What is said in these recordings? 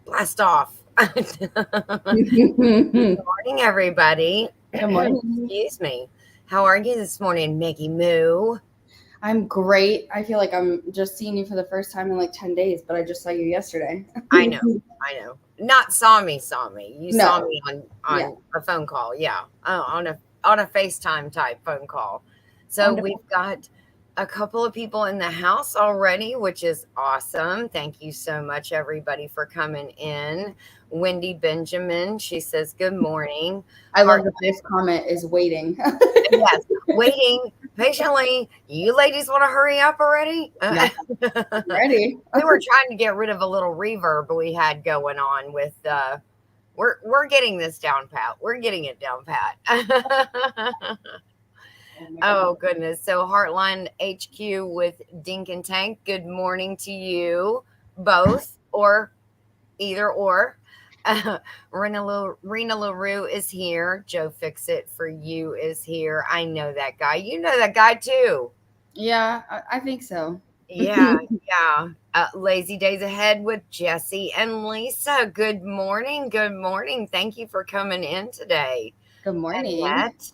Blast off. Good Good morning, everybody. morning. Excuse me. How are you this morning, Meggy Moo? I'm great. I feel like I'm just seeing you for the first time in like 10 days, but I just saw you yesterday. I know, I know. Not saw me. You saw No. me on Yeah. a phone call, yeah, on a FaceTime type phone call. So we've Wonderful. got a couple of people in the house already, which is awesome. Thank you so much, everybody, for coming in. Wendy Benjamin, she says good morning. I love Heart that this comment is waiting. Yes, waiting patiently. You ladies want to hurry up already? Yeah. Ready. We were trying to get rid of a little reverb we had going on with we're getting this down pat. We're getting it down pat. Oh my God. Oh goodness. So Heartline HQ with Dink and Tank. Good morning to you both or either or. Rena LaRue is here. Joe Fix It for You is here. I know that guy. You know that guy too. Yeah, I think so. Yeah, yeah. Lazy Days Ahead with Jesse and Lisa. Good morning. Good morning. Thank you for coming in today. Good morning. Annette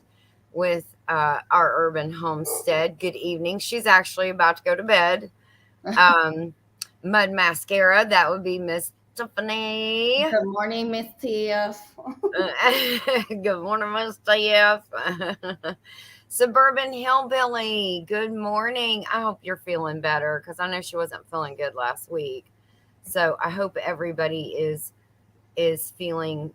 with our urban homestead. Good evening. She's actually about to go to bed. Um, Mud Mascara. That would be Miss Tiffany. Good morning, Miss Tiff. Good morning, Miss TF. Suburban Hillbilly. Good morning. I hope you're feeling better because I know she wasn't feeling good last week. So I hope everybody is feeling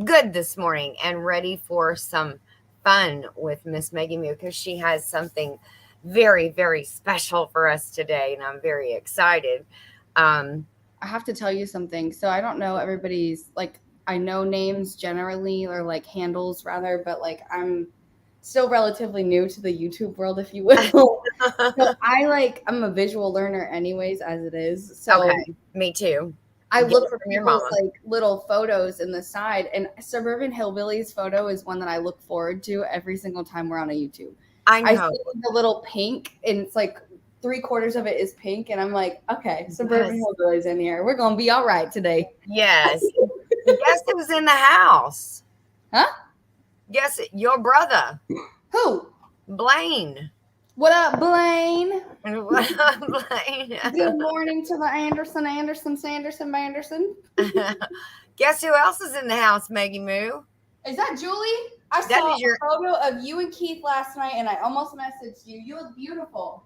good this morning and ready for some fun with Miss Meggy Moo because she has something very, very special for us today, and I'm very excited. Um, I have to tell you something. So I don't know everybody's like I know names generally or like handles rather, but like I'm still relatively new to the YouTube world, if you will. So I'm a visual learner anyways, as it is. So okay, me too. I Get look it for from your people's mama. like little photos in the side, and Suburban Hillbillies photo is one that I look forward to every single time we're on a YouTube. I I know. see the little pink, and it's like three-quarters of it is pink, and I'm like, okay, Suburban Yes. Hillbillies in here. We're gonna be all right today. Yes. Guess who's in the house? Huh? Guess it, your brother, Who? Blaine. What up, Blaine? Blaine. Good morning to the Sanderson, Banderson. Guess who else is in the house, Maggie Moo? Is that Julie? I That saw is a your photo of you and Keith last night, and I almost messaged you. You look beautiful.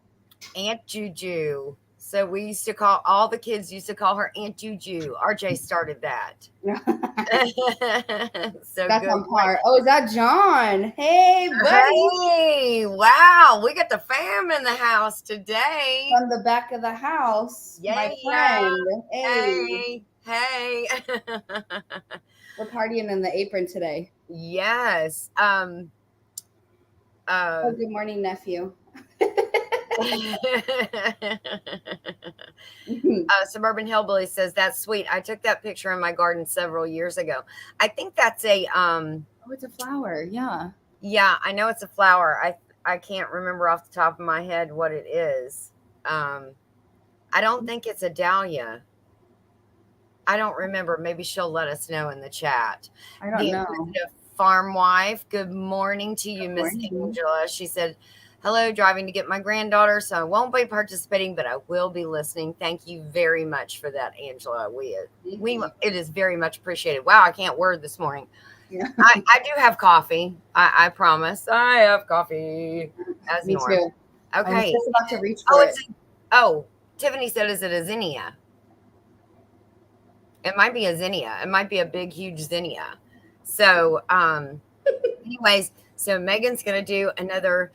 Aunt Juju. So we used to call all the kids used to call her Aunt Juju. RJ started that. So That's good on morning. par. Oh, is that John? Hey, buddy. Hey, wow, we got the fam in the house today. From the back of the house, my Yeah. friend. Hey, Hey, hey. we're partying in the apron today. Yes. Uh, Oh, good morning, nephew. Suburban Hillbilly says that's sweet. I took that picture in my garden several years ago. I think that's a Oh, it's a flower. Yeah. yeah, I know it's a flower. I can't remember off the top of my head what it is. Um I don't think it's a dahlia. I don't remember. Maybe she'll let us know in the chat. I don't The know. inquisitive farm wife. Good morning to you, Good Miss morning. Angela. She said, "Hello, driving to get my granddaughter, so I won't be participating, but I will be listening." Thank you very much for that, Angela. We it is very much appreciated. Wow, I can't word this morning. Yeah, I do have coffee. I promise. I have coffee as me norm. too. I was Okay. just about to reach Oh, for it. it's oh, Tiffany said, "Is it a zinnia?" It might be a zinnia. It might be a big, huge zinnia. So, anyways, so Megan's going to do another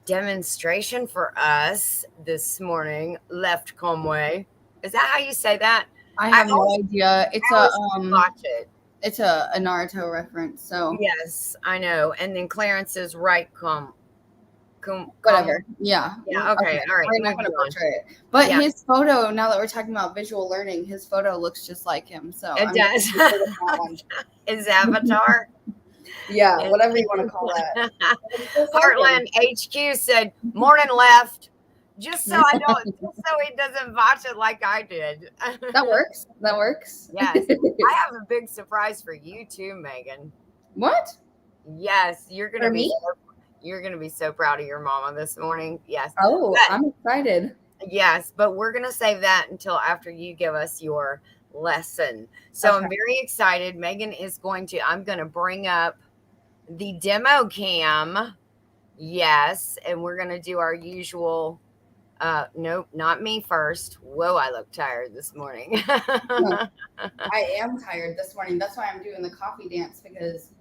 demonstration for us this morning. Left Comway. Is that how you say that? I I have no always, idea. I always watch it. It's a Naruto reference, so Yes, I know. And then Clarence is right. Com. whatever. Yeah. Yeah. Okay. Okay. All right. We're not Moving gonna on. butcher it. But Yeah, his photo, now that we're talking about visual learning, his photo looks just like him. So it I'm gonna does. use it with that one. His avatar. Yeah, It- whatever you want to call that. It's just like him. Heartland HQ said, "Morning left." just so I don't, just so he doesn't botch it like I did. That works. That works. Yes, I have a big surprise for you too, Megan. What? Yes, For me? you're gonna be so proud of your mama this morning. Yes, Oh, but I'm excited. yes, but we're gonna save that until after you give us your lesson. So Okay. I'm very excited. Megan is going to. I'm gonna bring up the demo cam. Yes, and we're gonna do our usual. Nope, not me first. Whoa, I look tired this morning. Huh. I am tired this morning. That's why I'm doing the coffee dance because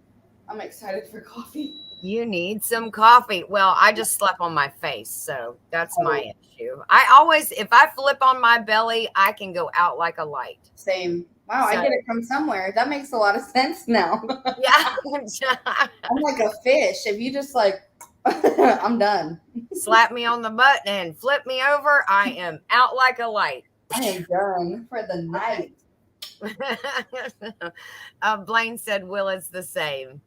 I'm excited for coffee. You need some coffee. Well, I just slept on my face, so that's my Oh, issue. I always, if I flip on my belly, I can go out like a light. same. Wow, I So, get it from somewhere. That makes a lot of sense now. yeah. I'm like a fish. If you just like, I'm done. Slap me on the butt and flip me over, I am out like a light. I am done for the night. Blaine said, Will, it's the same.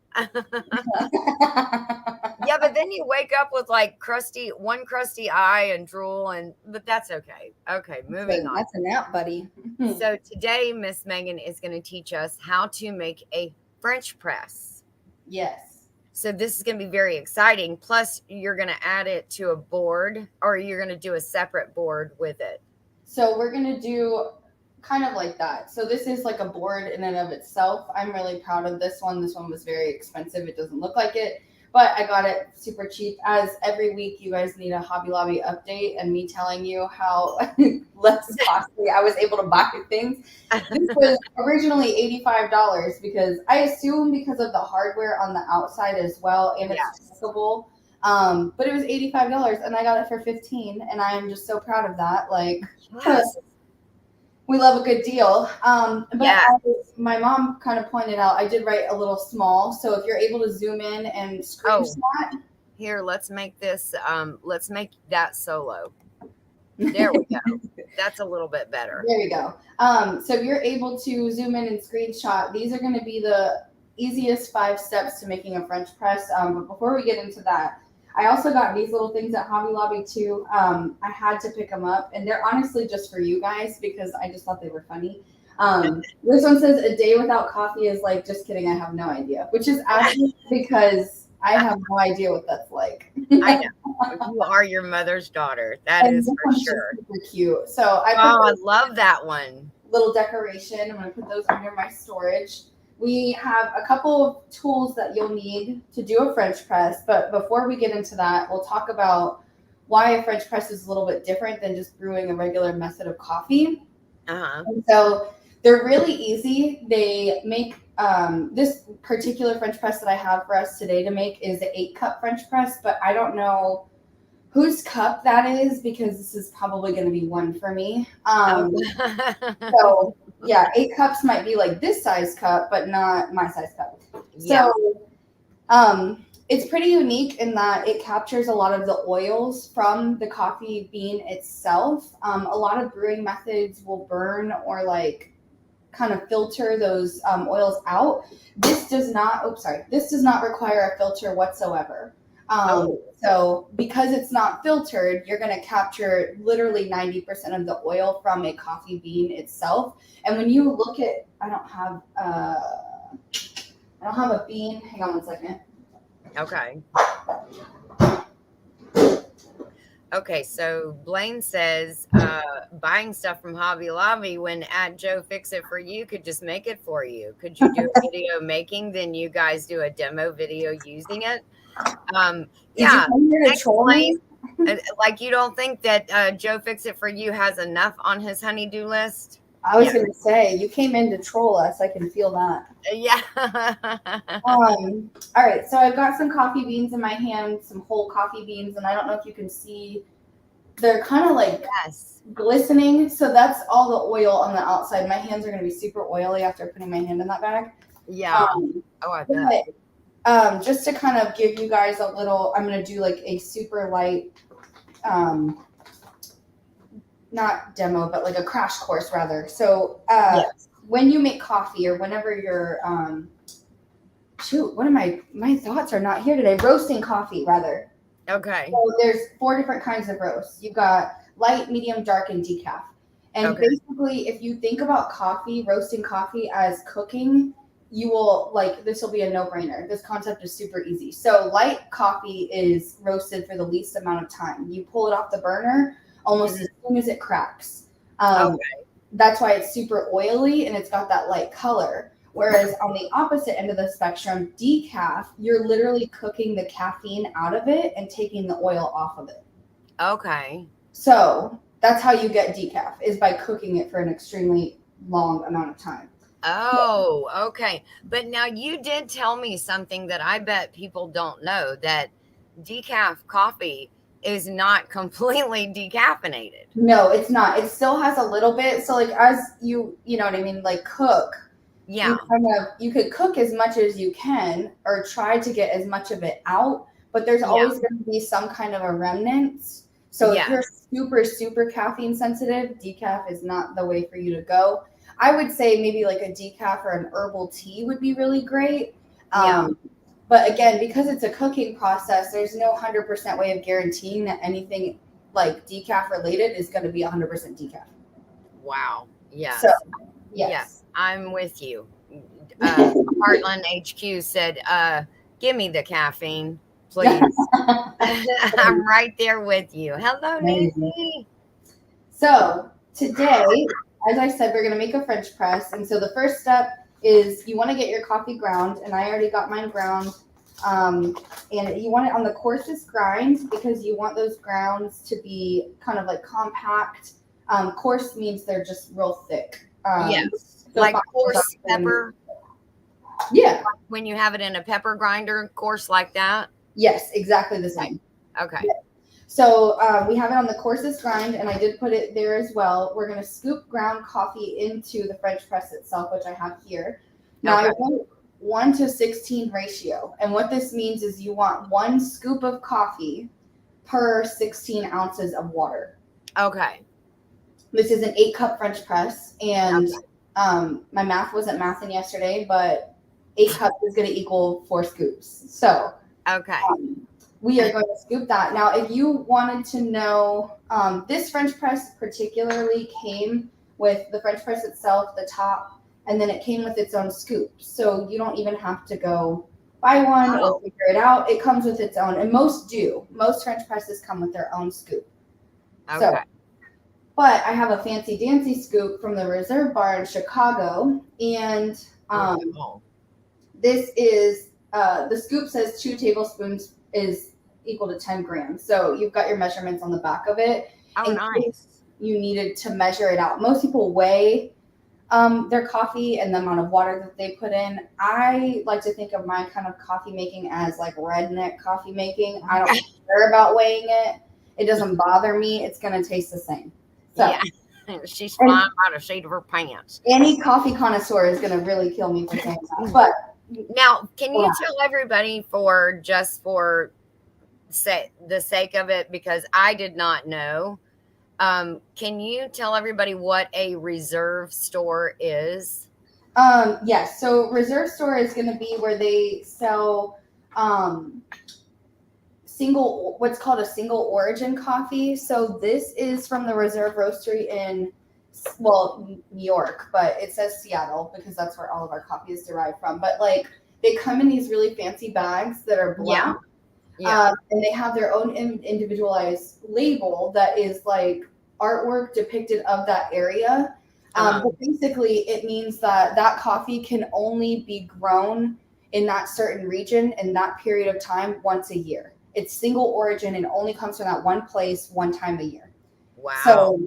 Yeah, but then you wake up with like one crusty eye and drool, but that's okay. Okay, moving on. That's a nap, buddy. So today, Miss Megan is going to teach us how to make a French press. Yes. So this is going to be very exciting. Plus, you're going to add it to a board, or you're going to do a separate board with it. So we're gonna do kind of like that. So this is like a board in and of itself. I'm really proud of this one. This one was very expensive. It doesn't look like it, but I got it super cheap. As every week, you guys need a Hobby Lobby update and me telling you how less costly I was able to buy things. This was originally $85 because I assume because of the hardware on the outside as well, and it's Yes. trackable. But it was $85 and I got it for 15, and I am just so proud of that. Like, Yes. we love a good deal. But Yes. as my mom kind of pointed out, I did write a little small. So if you're able to zoom in and Oh, screenshot. here, let's make this, let's make that solo. There we go. That's a little bit better. There we go. So if you're able to zoom in and screenshot, these are going to be the easiest 5 steps to making a French press. But before we get into that, I also got these little things at Hobby Lobby too. I had to pick them up, and they're honestly just for you guys because I just thought they were funny. This one says a day without coffee is like, just kidding, I have no idea, which is actually because I have no idea what that's like. I know. You are your mother's daughter. That And is this for one's just sure. super cute. So I Oh, I put love that one. little decoration. I'm going to put those under my storage. We have a couple of tools that you'll need to do a French press, but before we get into that, we'll talk about why a French press is a little bit different than just brewing a regular method of coffee. Uh-huh. And so they're really easy. They make this particular French press that I have for us today to make is an 8-cup French press, but I don't know whose cup that is because this is probably going to be one for me. So yeah, 8 cups might be like this size cup, but not my size cup. Yeah. So it's pretty unique in that it captures a lot of the oils from the coffee bean itself. A lot of brewing methods will burn or like kind of filter those oils out. This does not. Oops, sorry. This does not require a filter whatsoever. So because it's not filtered, you're going to capture literally 90% of the oil from a coffee bean itself. And when you look at, I don't have a bean. Hang on one second. Okay. Okay, so Blaine says buying stuff from Hobby Lobby when at Joe Fix It For You could just make it for you. Could you do a video making, then you guys do a demo video using it? Did Yeah. you come here to troll me? Like you don't think that Joe Fix It For You has enough on his honey-do list? I was going to say, you came in to troll us. I can feel that. Yeah. All right, so I've got some coffee beans in my hand, some whole coffee beans, and I don't know if you can see, they're kind of like Yes. glistening. So that's all the oil on the outside. My hands are going to be super oily after putting my hand in that bag. Yeah. Oh, I bet. But, just to kind of give you guys a little, I'm going to do like a super light, not demo, but like a crash course rather. So Yes. when you make coffee or whenever you're, shoot, what am I, my thoughts are not here today. Roasting coffee rather. Okay. So there's 4 different kinds of roasts. You've got light, medium, dark, and decaf. And Okay. basically, if you think about coffee, roasting coffee as cooking, you will like this will be a no-brainer. This concept is super easy. So light coffee is roasted for the least amount of time. You pull it off the burner almost as Mhm. soon as it cracks. Um, Okay. that's why it's super oily and it's got that light color. Whereas on the opposite end of the spectrum, decaf, you're literally cooking the caffeine out of it and taking the oil off of it. Okay. So that's how you get decaf is by cooking it for an extremely long amount of time. Oh, okay. But now you did tell me something that I bet people don't know, that decaf coffee is not completely decaffeinated. No, it's not. It still has a little bit. So like as you know what I mean, like cook, you Yeah. kind of you could cook as much as you can or try to get as much of it out, but there's Yeah. always going to be some kind of a remnant. So if you're Yes. super caffeine sensitive, decaf is not the way for you to go. I would say maybe like a decaf or an herbal tea would be really great. Yeah. But again, because it's a cooking process, there's no 100% way of guaranteeing that anything like decaf related is going to be 100% decaf. Wow. So, Yes. Yes. yes. I'm with you. Heartland HQ said, give me the caffeine, please. I'm right there with you. Hello, Amazing. Niecy. So, today, as I said, we're going to make a French press. And so, the first step is you want to get your coffee ground, and I already got mine ground. And you want it on the coarsest grind because you want those grounds to be kind of like compact. Coarse means they're just real thick. Yes. So Like fine is coarse often, pepper, yeah, when you have it in a pepper grinder, coarse like that. yes, exactly the Okay. same. Okay. So we have it on the coarsest grind, and I did put it there as well. We're going to scoop ground coffee into the French press itself, which I have here. Now I Okay. want 1 to 16 ratio, and what this means is you want 1 scoop of coffee per 16 ounces of water. Okay. This is an 8 cup French press, and Okay. my math wasn't mathing yesterday, but 8 cups is going to equal 4 scoops. So Okay. we are going to scoop that. Now, if you wanted to know, this French press particularly came with the French press itself, the top, and then it came with its own scoop. So you don't even have to go buy one or Oh, figure it out. It comes with its own, and most do. Most French presses come with their own scoop. So, okay. but I have a fancy dancy scoop from the Reserve Bar in Chicago, and Wow. this is the scoop says 2 tablespoons is equal to 10 grams. So you've got your measurements on the back of it Oh, in case nice. you needed to measure it out. Most people weigh their coffee and the amount of water that they put in. I like to think of my kind of coffee making as like redneck coffee making. I don't care about weighing it. It doesn't bother me. It's going to taste the same. So, Yeah. She's and flying by the seat of her pants. any coffee connoisseur is going to really kill me for saying that. But Now, can yeah. you tell everybody, for just for the sake of it, because I did not know, can you tell everybody what a reserve store is? Yes. So reserve store is going to be where they sell um, what's called a single origin coffee. So this is from the Reserve Roastery in, well, New York, but it says Seattle because that's where all of our coffee is derived from. But like they come in these really fancy bags that are Yeah. black, Yeah. and they have their own individualized label that is like artwork depicted of that area. Uh-huh. But basically, it means that that coffee can only be grown in that certain region in that period of time once a year. It's single origin and only comes from that one place one time a year. Wow. So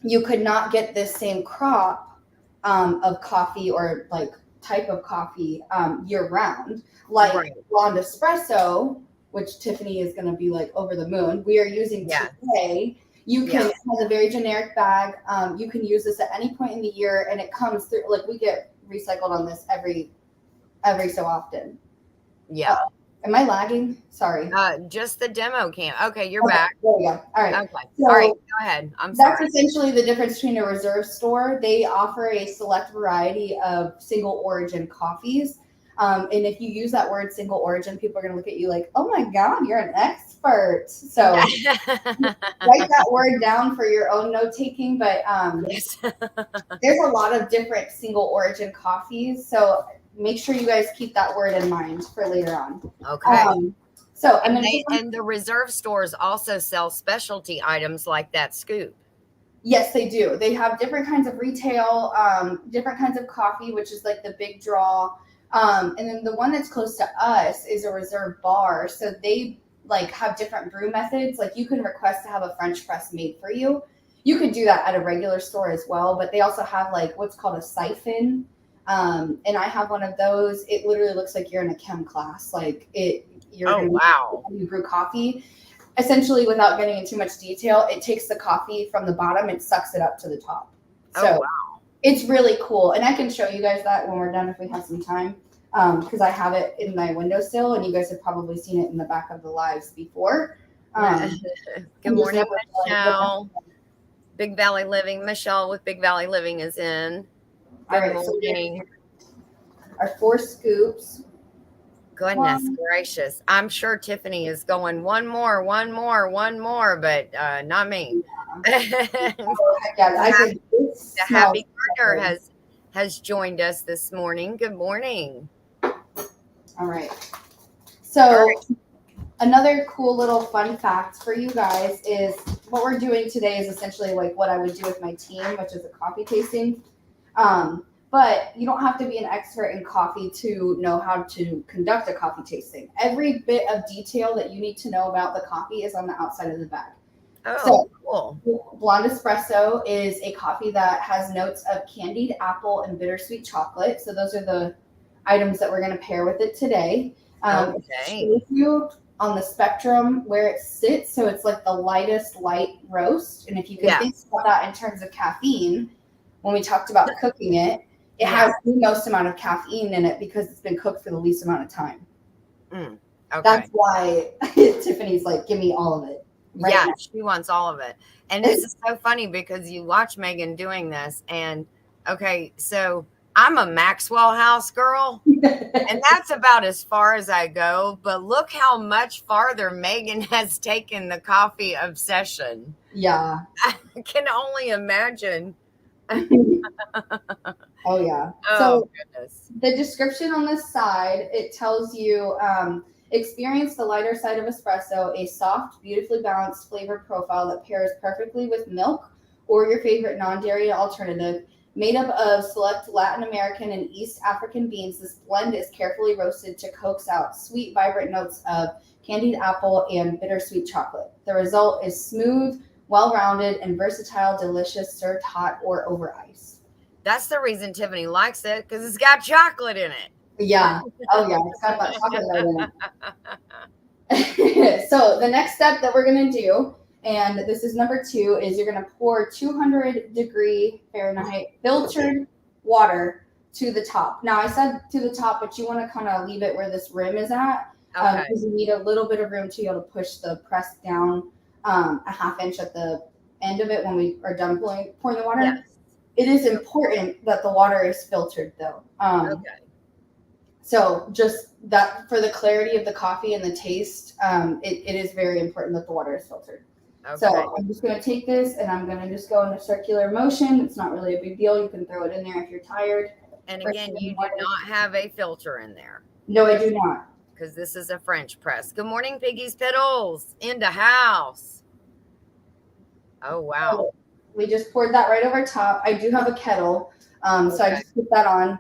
you could not get this same crop of coffee or like type of coffee year round. Like Right. blonde espresso, which Tiffany is going to be like over the moon. We are using Yes. today. You can Yeah. it has a very generic bag. You can use this at any point in the year, and it comes through. Like we get recycled on this every so often. Yeah. Am I lagging? Sorry. Just the demo cam. Okay, you're Okay, back. there we go. All right. Okay. All right, So go ahead. I'm that's sorry. essentially the difference between a reserve store. They offer a select variety of single origin coffees. And if you use that word single origin, people are going to look at you like, oh my God, you're an expert. So write that word down for your own note taking. But Yes. there's a lot of different single origin coffees. So make sure you guys keep that word in mind for later on. Okay. So I'm And going to and the reserve stores also sell specialty items like that scoop. Yes, they do. They have different kinds of retail, different kinds of coffee, which is like the big draw. And then the one that's close to us is a reserve bar. So they like have different brew methods. Like you can request to have a French press made for you. You could do that at a regular store as well, but they also have like what's called a siphon. And I have one of those. It literally looks like you're in a chem class. Like you're Oh, going wow. to brew coffee. Essentially, without getting into much detail, it takes the coffee from the bottom and sucks it up to the top. So it's really cool. And I can show you guys that when we're done if we have some time, because I have it in my windowsill, and you guys have probably seen it in the back of the lives before. Good morning, Michelle. Big Valley Living. Michelle with Big Valley Living is in. Good morning. So our 4 scoops. Goodness gracious. I'm sure Tiffany is going one more, but not me. The happy gardener has joined us this morning. Good morning. All right. So another cool little fun fact for you guys is what we're doing today is essentially like what I would do with my team, which is a coffee tasting. But you don't have to be an expert in coffee to know how to conduct a coffee tasting. Every bit of detail that you need to know about the coffee is on the outside of the bag. Oh, cool. Blonde espresso is a coffee that has notes of candied apple and bittersweet chocolate. So those are the items that we're going to pair with it today. Shows you on the spectrum where it sits. So it's like the lightest light roast. And if you can think about that in terms of caffeine, when we talked about cooking it, it has the most amount of caffeine in it because it's been cooked for the least amount of time. That's why Tiffany's like, give me all of it. Right now. She wants all of it. And this is so funny because you watch Megan doing this. And so I'm a Maxwell House girl. And that's about as far as I go. But look how much farther Megan has taken the coffee obsession. Yeah. I can only imagine. Oh, yeah. Oh, goodness. The description on this side, it tells you experience the lighter side of espresso, a soft, beautifully balanced flavor profile that pairs perfectly with milk or your favorite non-dairy alternative. Made up of select Latin American and East African beans, this blend is carefully roasted to coax out sweet, vibrant notes of candied apple and bittersweet chocolate. The result is smooth, well-rounded, and versatile, delicious, served hot or over ice. That's the reason Tiffany likes it, because it's got chocolate in it. Yeah. Oh, yeah. It's got that chocolate in it. So the next step that we're going to do, and this is number 2, is you're going to pour 200-degree Fahrenheit filtered water to the top. Now, I said to the top, but you want to kind of leave it where this rim is at, because you need a little bit of room to be able to push the press down a half inch at the end of it when we are done pouring the water. Yes. It is important that the water is filtered, though. So just that for the clarity of the coffee and the taste, it is very important that the water is filtered. So I'm just going to take this and I'm going to just go in a circular motion. It's not really a big deal. You can throw it in there if you're tired. And again, you do not have a filter in there. No, I do not. Because this is a French press. Good morning, Piggy's Piddles. In the house. Oh, wow. So we just poured that right over top. I do have a kettle. So I just put that on.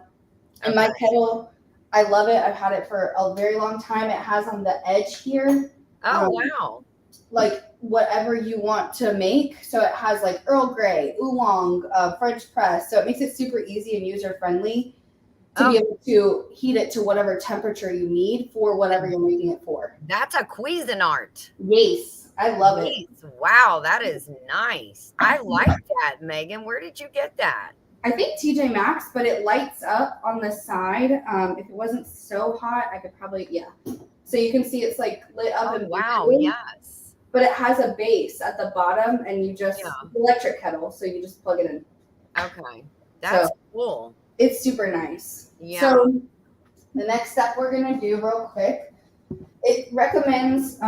And my kettle, I love it. I've had it for a very long time. It has on the edge here. Oh, wow. Like whatever you want to make. So it has like Earl Grey, oolong, French press. So it makes it super easy and user friendly to be able to heat it to whatever temperature you need for whatever you're making it for. That's a Cuisinart. Yes, I love it. Wow, that is nice. I like that, Megan. Where did you get that? I think TJ Maxx, but it lights up on the side. If it wasn't so hot, I could probably, So you can see it's like lit up. Oh, wow, yes. But it has a base at the bottom, and you just, electric kettle, so you just plug it in. Okay, that's cool. It's super nice. Yeah. So The next step we're gonna do real quick. It recommends,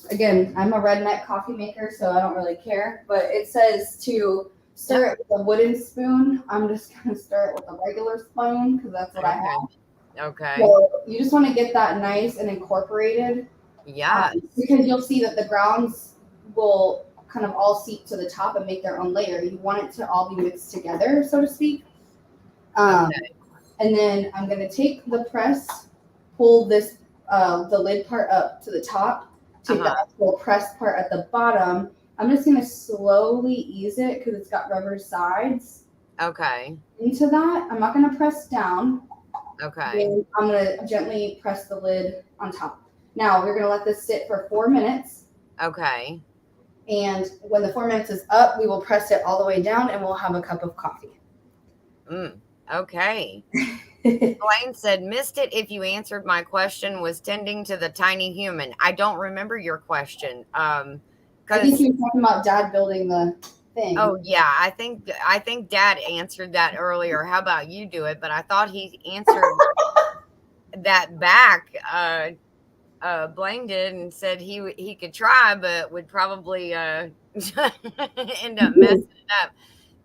again, I'm a redneck coffee maker, so I don't really care, but it says to stir it with a wooden spoon. I'm just gonna stir it with a regular spoon because that's what I Okay. have. Okay. So you just want to get that nice and incorporated, Yes. because you'll see that the grounds will kind of all seep to the top and make their own layer. You want it to all be mixed together, so to speak. Um, Okay. and then I'm gonna take the press, pull this the lid part up to the top, take the Uh-huh. actual press part at the bottom. I'm just gonna slowly ease it because it's got rubber sides Okay. into that. I'm not gonna press down. Okay. Then I'm gonna gently press the lid on top. Now we're gonna let this sit for 4 minutes. Okay. And when the 4 minutes is up, we will press it all the way down and we'll have a cup of coffee. Mm. Okay. Blaine said, missed it if you answered my question, was tending to the tiny human. I don't remember your question. I think Because you were talking about dad building the thing. oh yeah, I think Dad answered that earlier. How about you do it? But I thought he answered that back. Blaine did and said he could try, but would probably end up messing it up.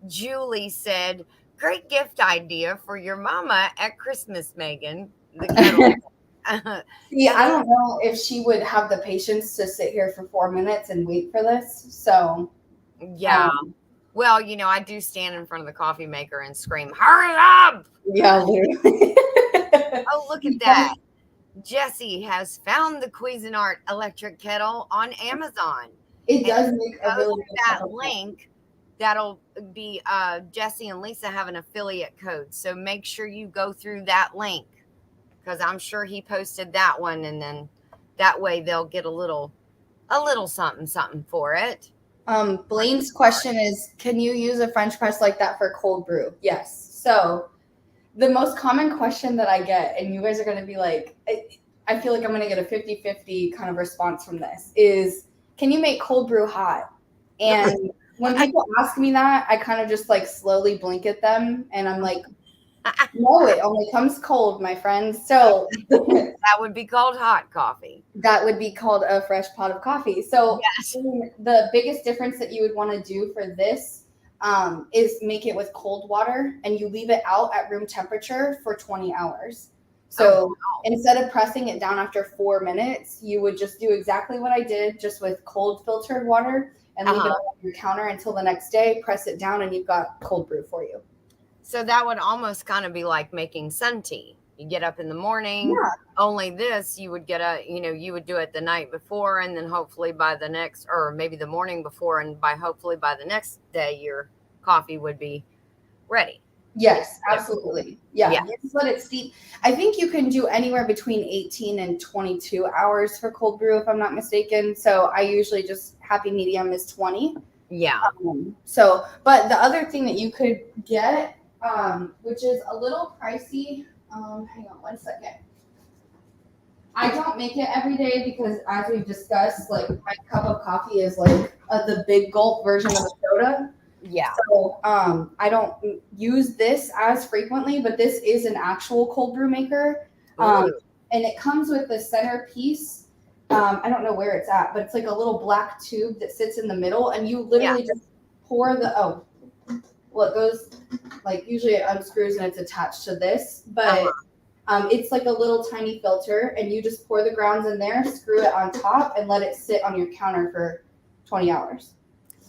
Julie said, "Great gift idea for your mama at Christmas, Megan." The kettle. See, And I don't know if she would have the patience to sit here for 4 minutes and wait for this. So, yeah, um, well, I do stand in front of the coffee maker and scream, "Hurry up!" yeah, literally. Oh, look at that. Jesse has found the Cuisinart electric kettle on Amazon. It And does make a go really through good cup that of coffee. link. That'll be Jesse and Lisa have an affiliate code. So make sure you go through that link because I'm sure he posted that one, and then that way they'll get a little something something for it. Blaine's question is, can you use a French press like that for cold brew? Yes. So the most common question that I get, and you guys are going to be like, I feel like I'm going to get a 50-50 kind of response from this, is can you make cold brew hot? And when people ask me that, I kind of just like slowly blink at them and I'm like, no, it only comes cold, my friends. So That would be called hot coffee. that would be called a fresh pot of coffee. So Yes. the biggest difference that you would want to do for this is make it with cold water and you leave it out at room temperature for 20 hours. Oh, So instead of pressing it down after 4 minutes, you would just do exactly what I did, just with cold filtered water and leave it uh-huh. on your counter until the next day, press it down, and you've got cold brew for you. So that would almost kind of be like making sun tea. You get up in the morning, Yeah. only this you would you would do it the night before, and then hopefully by the next, or maybe the morning before, and hopefully by the next day, your coffee would be ready. Yes, absolutely. Yeah. Yeah, you just let it steep. I think you can do anywhere between 18 and 22 hours for cold brew, if I'm not mistaken. So I usually just happy medium is 20. Yeah. So, but the other thing that you could get, which is a little pricey, hang on 1 second. I don't make it every day because, as we've discussed, like my cup of coffee is like the big gulp version of a soda. Yeah. So I don't use this as frequently, but this is an actual cold brew maker. Ooh. And it comes with the center piece. I don't know where it's at, but it's like a little black tube that sits in the middle, and you literally just pour well, it goes like usually it unscrews and it's attached to this, but it's like a little tiny filter, and you just pour the grounds in there, screw it on top, and let it sit on your counter for 20 hours.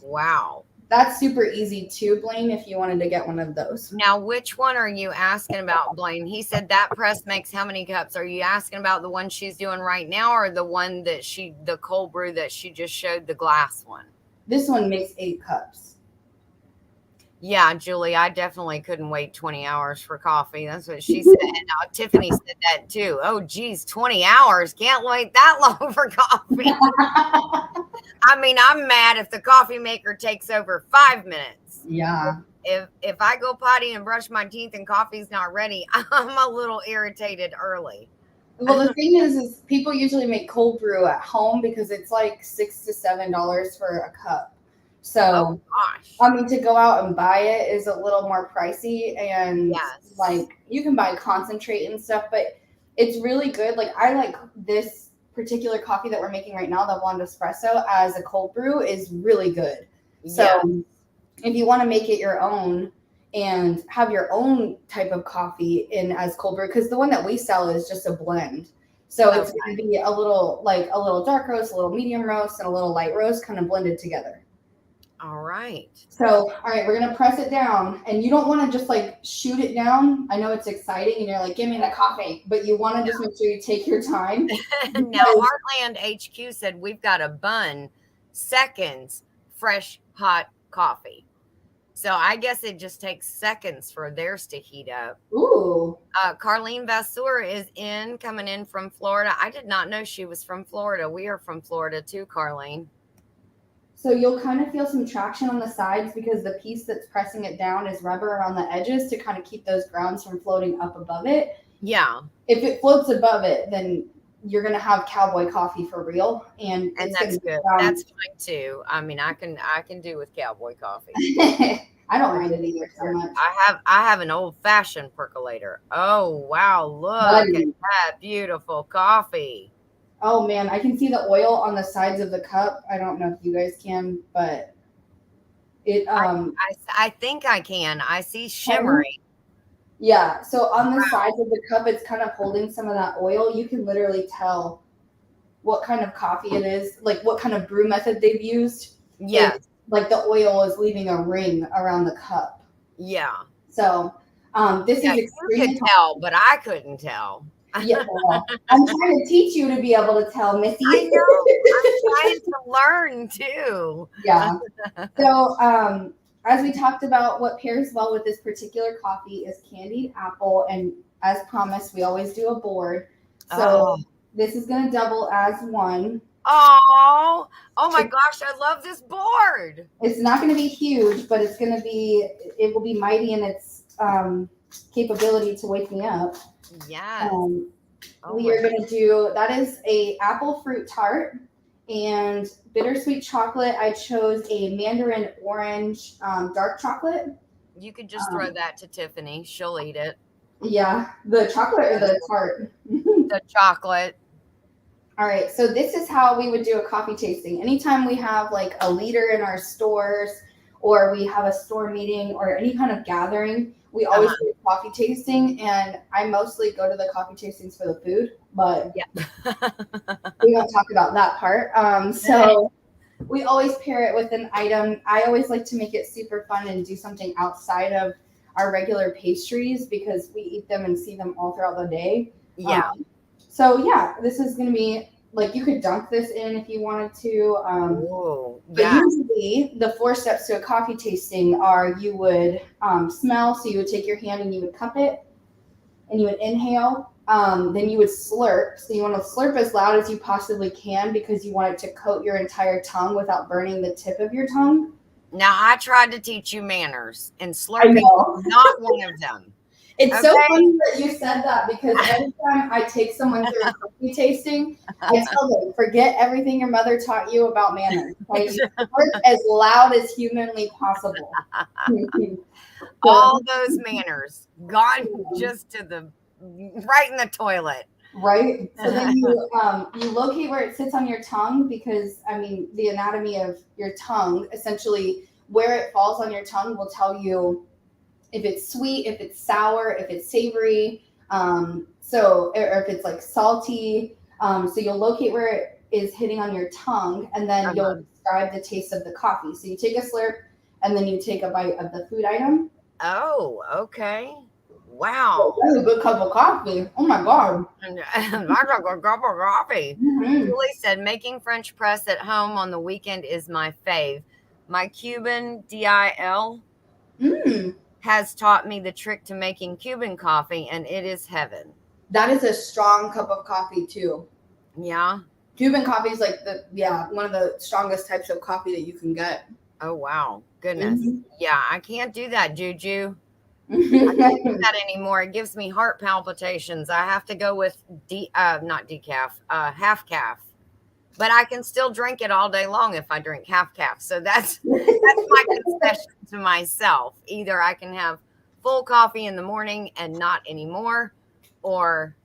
Wow. That's super easy too, Blaine, if you wanted to get one of those. Now, which one are you asking about, Blaine? He said that press makes how many cups? Are you asking about the one she's doing right now, or the one the cold brew that she just showed, the glass one? This one makes 8 cups. Yeah, Julie, I definitely couldn't wait 20 hours for coffee. That's what she said. And Tiffany said that too. Oh, geez, 20 hours. Can't wait that long for coffee. I mean, I'm mad if the coffee maker takes over 5 minutes. Yeah. If I go potty and brush my teeth and coffee's not ready, I'm a little irritated early. Well, the thing is people usually make cold brew at home because it's like $6 to $7 for a cup. So, Oh, gosh. I mean, to go out and buy it is a little more pricey, and Yes. like you can buy concentrate and stuff, but It's really good. Like I like this particular coffee that we're making right now, the blonde espresso, as a cold brew is really good. Yeah. So if you want to make it your own and have your own type of coffee in as cold brew, because the one that we sell is just a blend. So it's going Okay. to be a little like a little dark roast, a little medium roast, and a little light roast kind of blended together. All right. So, all right, we're gonna press it down, and you don't want to just like shoot it down. I know it's exciting, and you're like, "Give me the coffee," but you want to just make sure you take your time Now, because Heartland HQ said we've got a bun seconds fresh hot coffee. So I guess it just takes seconds for theirs to heat up. ooh, Carlene Vasseur is coming in from Florida. I did not know she was from Florida. We are from Florida too, Carlene. so you'll kind of feel some traction on the sides because the piece that's pressing it down is rubber around the edges to kind of keep those grounds from floating up above it. Yeah, If it floats above it, then you're gonna have cowboy coffee for real, and and it's that's gonna good. sound. That's fine too. I mean, I can do with cowboy coffee I don't for mind it sure. either so much, I have an old fashioned percolator. Oh wow, look at buddy. that beautiful coffee. Oh man, I can see the oil on the sides of the cup. I don't know if you guys can, but it I think I can. I see kind of, shimmering. yeah. So on the sides Wow. of the cup, it's kind of holding some of that oil. You can literally tell what kind of coffee it is, like what kind of brew method they've used. Yes. It's like the oil is leaving a ring around the cup. Yeah. So this Yeah. is You could extremely tell, but I couldn't tell. yeah. Well, I'm trying to teach you to be able to tell, I Missy. know. I'm trying to learn too. Yeah. So, as we talked about, what pairs well with this particular coffee is candied apple, and as promised, we always do a board. Oh. So this is going to double as one. Oh. Oh my It, gosh, I love this board. it's not going to be huge, but it's going to be. It will be mighty in its capability to wake me up. Yes. Um, Oh we my are going to do that is a apple fruit tart and bittersweet chocolate. I chose a mandarin orange dark chocolate. you could just throw Um, that to Tiffany. She'll eat it. Yeah, the chocolate or Yes. the tart. The chocolate. All right, so this is how we would do a coffee tasting. Anytime we have like a leader in our stores or we have a store meeting or any kind of gathering, we always Uh-huh. do a coffee tasting. And I mostly go to the coffee tastings for the food, but Yeah. we won't talk about that part. So we always pair it with an item. I always like to make it super fun and do something outside of our regular pastries because we eat them and see them all throughout the day. Yeah. Um, so yeah, this is going to be like you could dunk this in if you wanted to. Oh, But yeah. usually the 4 steps to a coffee tasting are you would smell. So you would take your hand and you would cup it and you would inhale. Then you would slurp. So you want to slurp as loud as you possibly can because you want it to coat your entire tongue without burning the tip of your tongue. Now I tried to teach you manners, and I slurping know. is not one of them. It's so Okay. funny that you said that because every time I take someone through a coffee tasting, I tell them, forget everything your mother taught you about manners. Okay? You slurp as loud as humanly possible. So, All those manners gone just to the right in the toilet. right? So then you locate where it sits on your tongue because I mean the anatomy of your tongue, essentially where it falls on your tongue will tell you if it's sweet, if it's sour, if it's savory, or if it's like salty. So you'll locate where it is hitting on your tongue, and then Uh-huh. you'll describe the taste of the coffee. So you take a slurp, and then you take a bite of the food item. Oh, okay. Oh, Wow. that's a good cup of coffee. Oh my god. And I got a cup of coffee. Mm-hmm. Julie said, making French press at home on the weekend is my fave. My Cuban DIL Mm. has taught me the trick to making Cuban coffee, and it is heaven. That is a strong cup of coffee too. Yeah. Cuban coffee is like one of the strongest types of coffee that you can get. Oh, wow. Goodness. Mm-hmm. Yeah, I can't do that, Juju. I can't do that anymore. It gives me heart palpitations. I have to go with not decaf, half calf. But I can still drink it all day long if I drink half calf. So that's my concession to myself. Either I can have full coffee in the morning and not anymore, or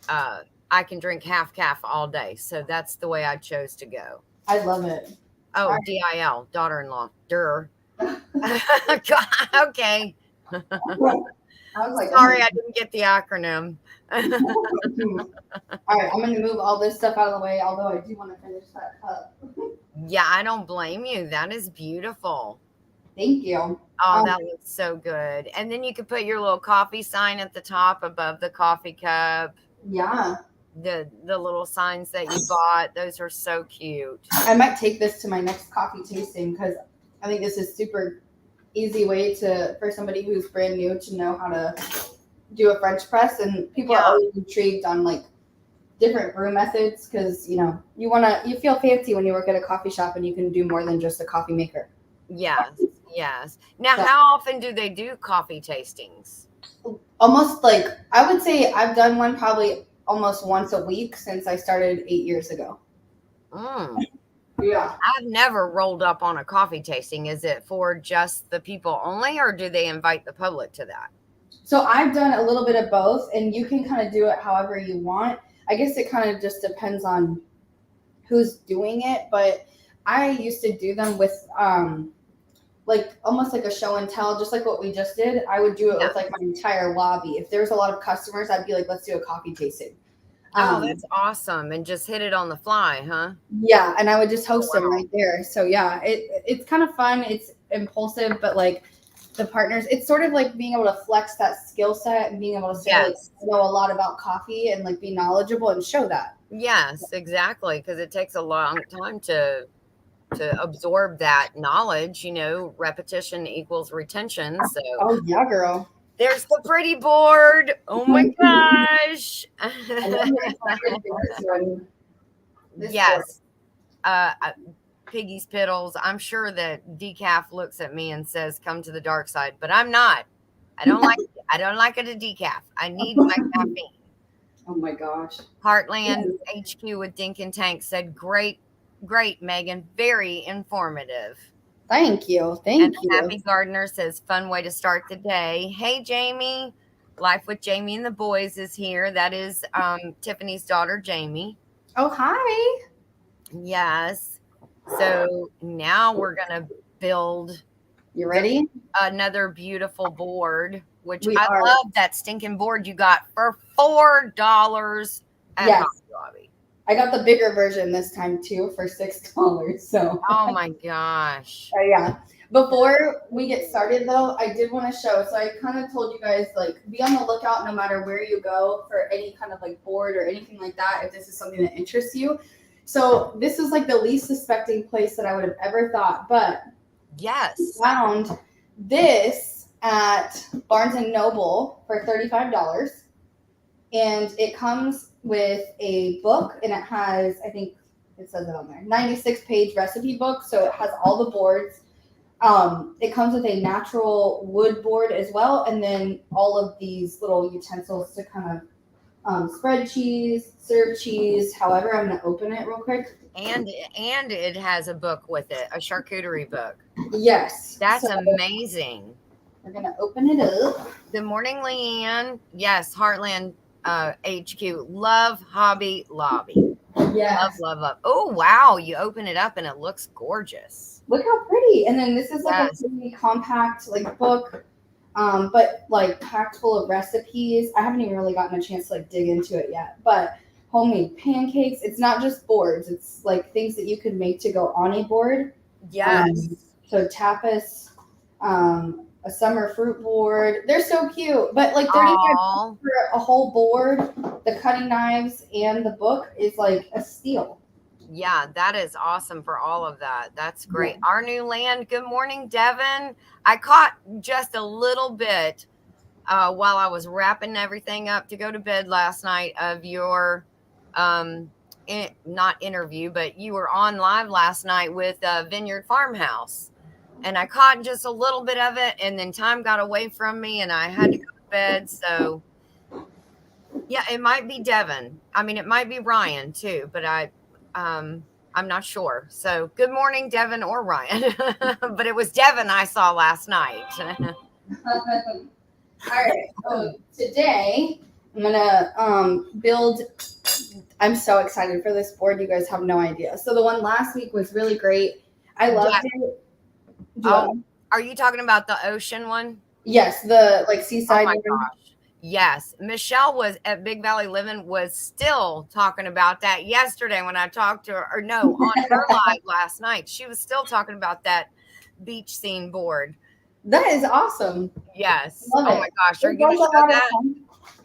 uh, I can drink half calf all day. So that's the way I chose to go. I love it. Oh, All DIL, daughter-in-law. Dur. right. Okay. I was like, oh my. Sorry, I didn't get the acronym. All right, I'm gonna move all this stuff out of the way. Although I do want to finish that cup. Yeah, I don't blame you. That is beautiful. Thank you. Oh, that looks so good. And then you could put your little coffee sign at the top above the coffee cup. Yeah, The little signs that you bought, those are so cute. I might take this to my next coffee tasting because I think this is super easy way to for somebody who's brand new to know how to do a French press, and people are Yeah. always intrigued on like different brew methods because you feel fancy when you work at a coffee shop and you can do more than just a coffee maker. Yes. Yes. Now, So how often do they do coffee tastings? almost like I would say I've done one probably almost once a week since I started 8 years ago. Mm. Yeah. I've never rolled up on a coffee tasting. Is it for just the people only, or do they invite the public to that? So I've done a little bit of both, and you can kind of do it however you want. I guess it kind of just depends on who's doing it, but I used to do them with like almost like a show and tell, just like what we just did. I would do it Yeah. with like my entire lobby. If there's a lot of customers, I'd be like, let's do a coffee tasting. Oh, Um, that's awesome. And just hit it on the fly, huh? yeah, and I would just Oh, host them wow. right there. So yeah, it's kind of fun. It's impulsive, but like the partners, it's sort of like being able to flex that skill set and being able to say like Yes. I know a lot about coffee and like be knowledgeable and show that. Yes, exactly. Because it takes a long time to absorb that knowledge. Repetition equals retention. So Oh yeah, girl. there's the pretty board. Oh my gosh. I know you're excited for this one. This board. Yes. Piggy's Piddles. I'm sure that Decaf looks at me and says, "Come to the dark side," but I'm not. I don't like it a decaf. I need my caffeine. Oh my gosh. Heartland HQ with Dink and Tank said, "Great, great, Megan. Very informative." Thank you. And Thank you. Happy Gardner says, "Fun way to start the day." Hey, Jamie. Life with Jamie and the boys is here. That is Tiffany's daughter, Jamie. Oh hi. Yes. So now we're gonna build You ready? another beautiful board, which We I are. love that stinking board you got for $4 at Yes. Hobby Lobby. I got the bigger version this time too for $6. So Oh my gosh. yeah. Before we get started though, I did want to show. So I kind of told you guys like be on the lookout no matter where you go for any kind of like board or anything like that if this is something that interests you. So this is like the least suspecting place that I would have ever thought, but Yes. found this at Barnes and Noble for $35, and it comes with a book, and it has, I think it says it on there, 96-page recipe book, so it has all the boards. It comes with a natural wood board as well, and then all of these little utensils to kind of spread cheese, serve cheese. However, I'm gonna open it real quick. And it has a book with it, a charcuterie book. Yes, That's so amazing. we're gonna open it up. Good morning, Leanne. Yes, Heartland HQ. Love Hobby Lobby. Yes. Love, love, love. Oh, wow. You open it up and it looks gorgeous. Look how pretty. And then this is like Yes. a pretty compact like book, but like packed full of recipes. I haven't even really gotten a chance to like dig into it yet. But homemade pancakes. It's not just boards. It's like things that you could make to go on a board. Yes. So tapas, a summer fruit board. They're so cute. But like 35 Aw. for a whole board, the cutting knives and the book is like a steal. Yeah, that is awesome for all of that. That's great. Our new land. Good morning, Devin. I caught just a little bit while I was wrapping everything up to go to bed last night of your not interview, but you were on live last night with Vineyard Farmhouse. And I caught just a little bit of it, and then time got away from me and I had to go to bed. So yeah, it might be Devin. I mean, it might be Ryan too, but I'm not sure. So good morning, Devin or Ryan. But it was Devin I saw last night. All right. So today, I'm gonna build. I'm so excited for this board. You guys have no idea. So the one last week was really great. I loved Yeah. it. Do Oh, I? are you talking about the ocean one? Yes, the like Oh seaside my one. gosh. Yes. Michelle was at Big Valley Living was still talking about that yesterday when I talked to her, or no, on her live last night. She was still talking about that beach scene board. That is awesome. Yes. Love Oh it. my gosh. Are It you going to was a show lot of that? fun.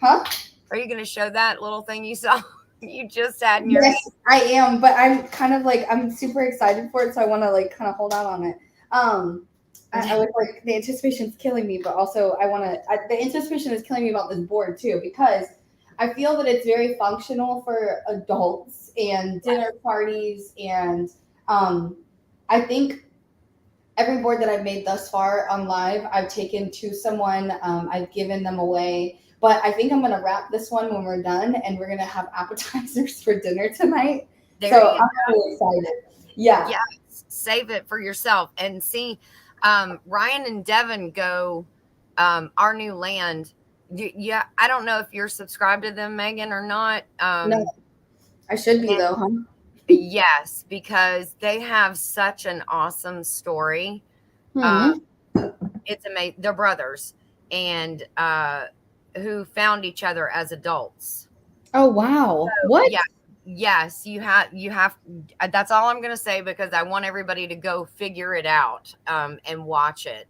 Huh? Are you going to show that little thing you saw you just had in your hand? Yes, I am, but I'm kind of like I'm super excited for it, so I want to like kind of hold out on it. Um, I was like the anticipation is killing me, but also I want to. The anticipation is killing me about this board too because I feel that it's very functional for adults and dinner parties, and um, I think every board that I've made thus far on live, I've taken to someone, I've given them away. But I think I'm going to wrap this one when we're done, and we're going to have appetizers for dinner tonight. There So you I'm really excited. Yeah. Yes, save it for yourself and see. Ryan and Devin go our new land. Yeah, I don't know if you're subscribed to them, Megan, or not. No, I should be though, huh? Yes, because they have such an awesome story. Uh, Hmm. it's amazing. They're brothers and who found each other as adults. Oh wow. So, What? yeah, yes, you have that's all I'm going to say because I want everybody to go figure it out and watch it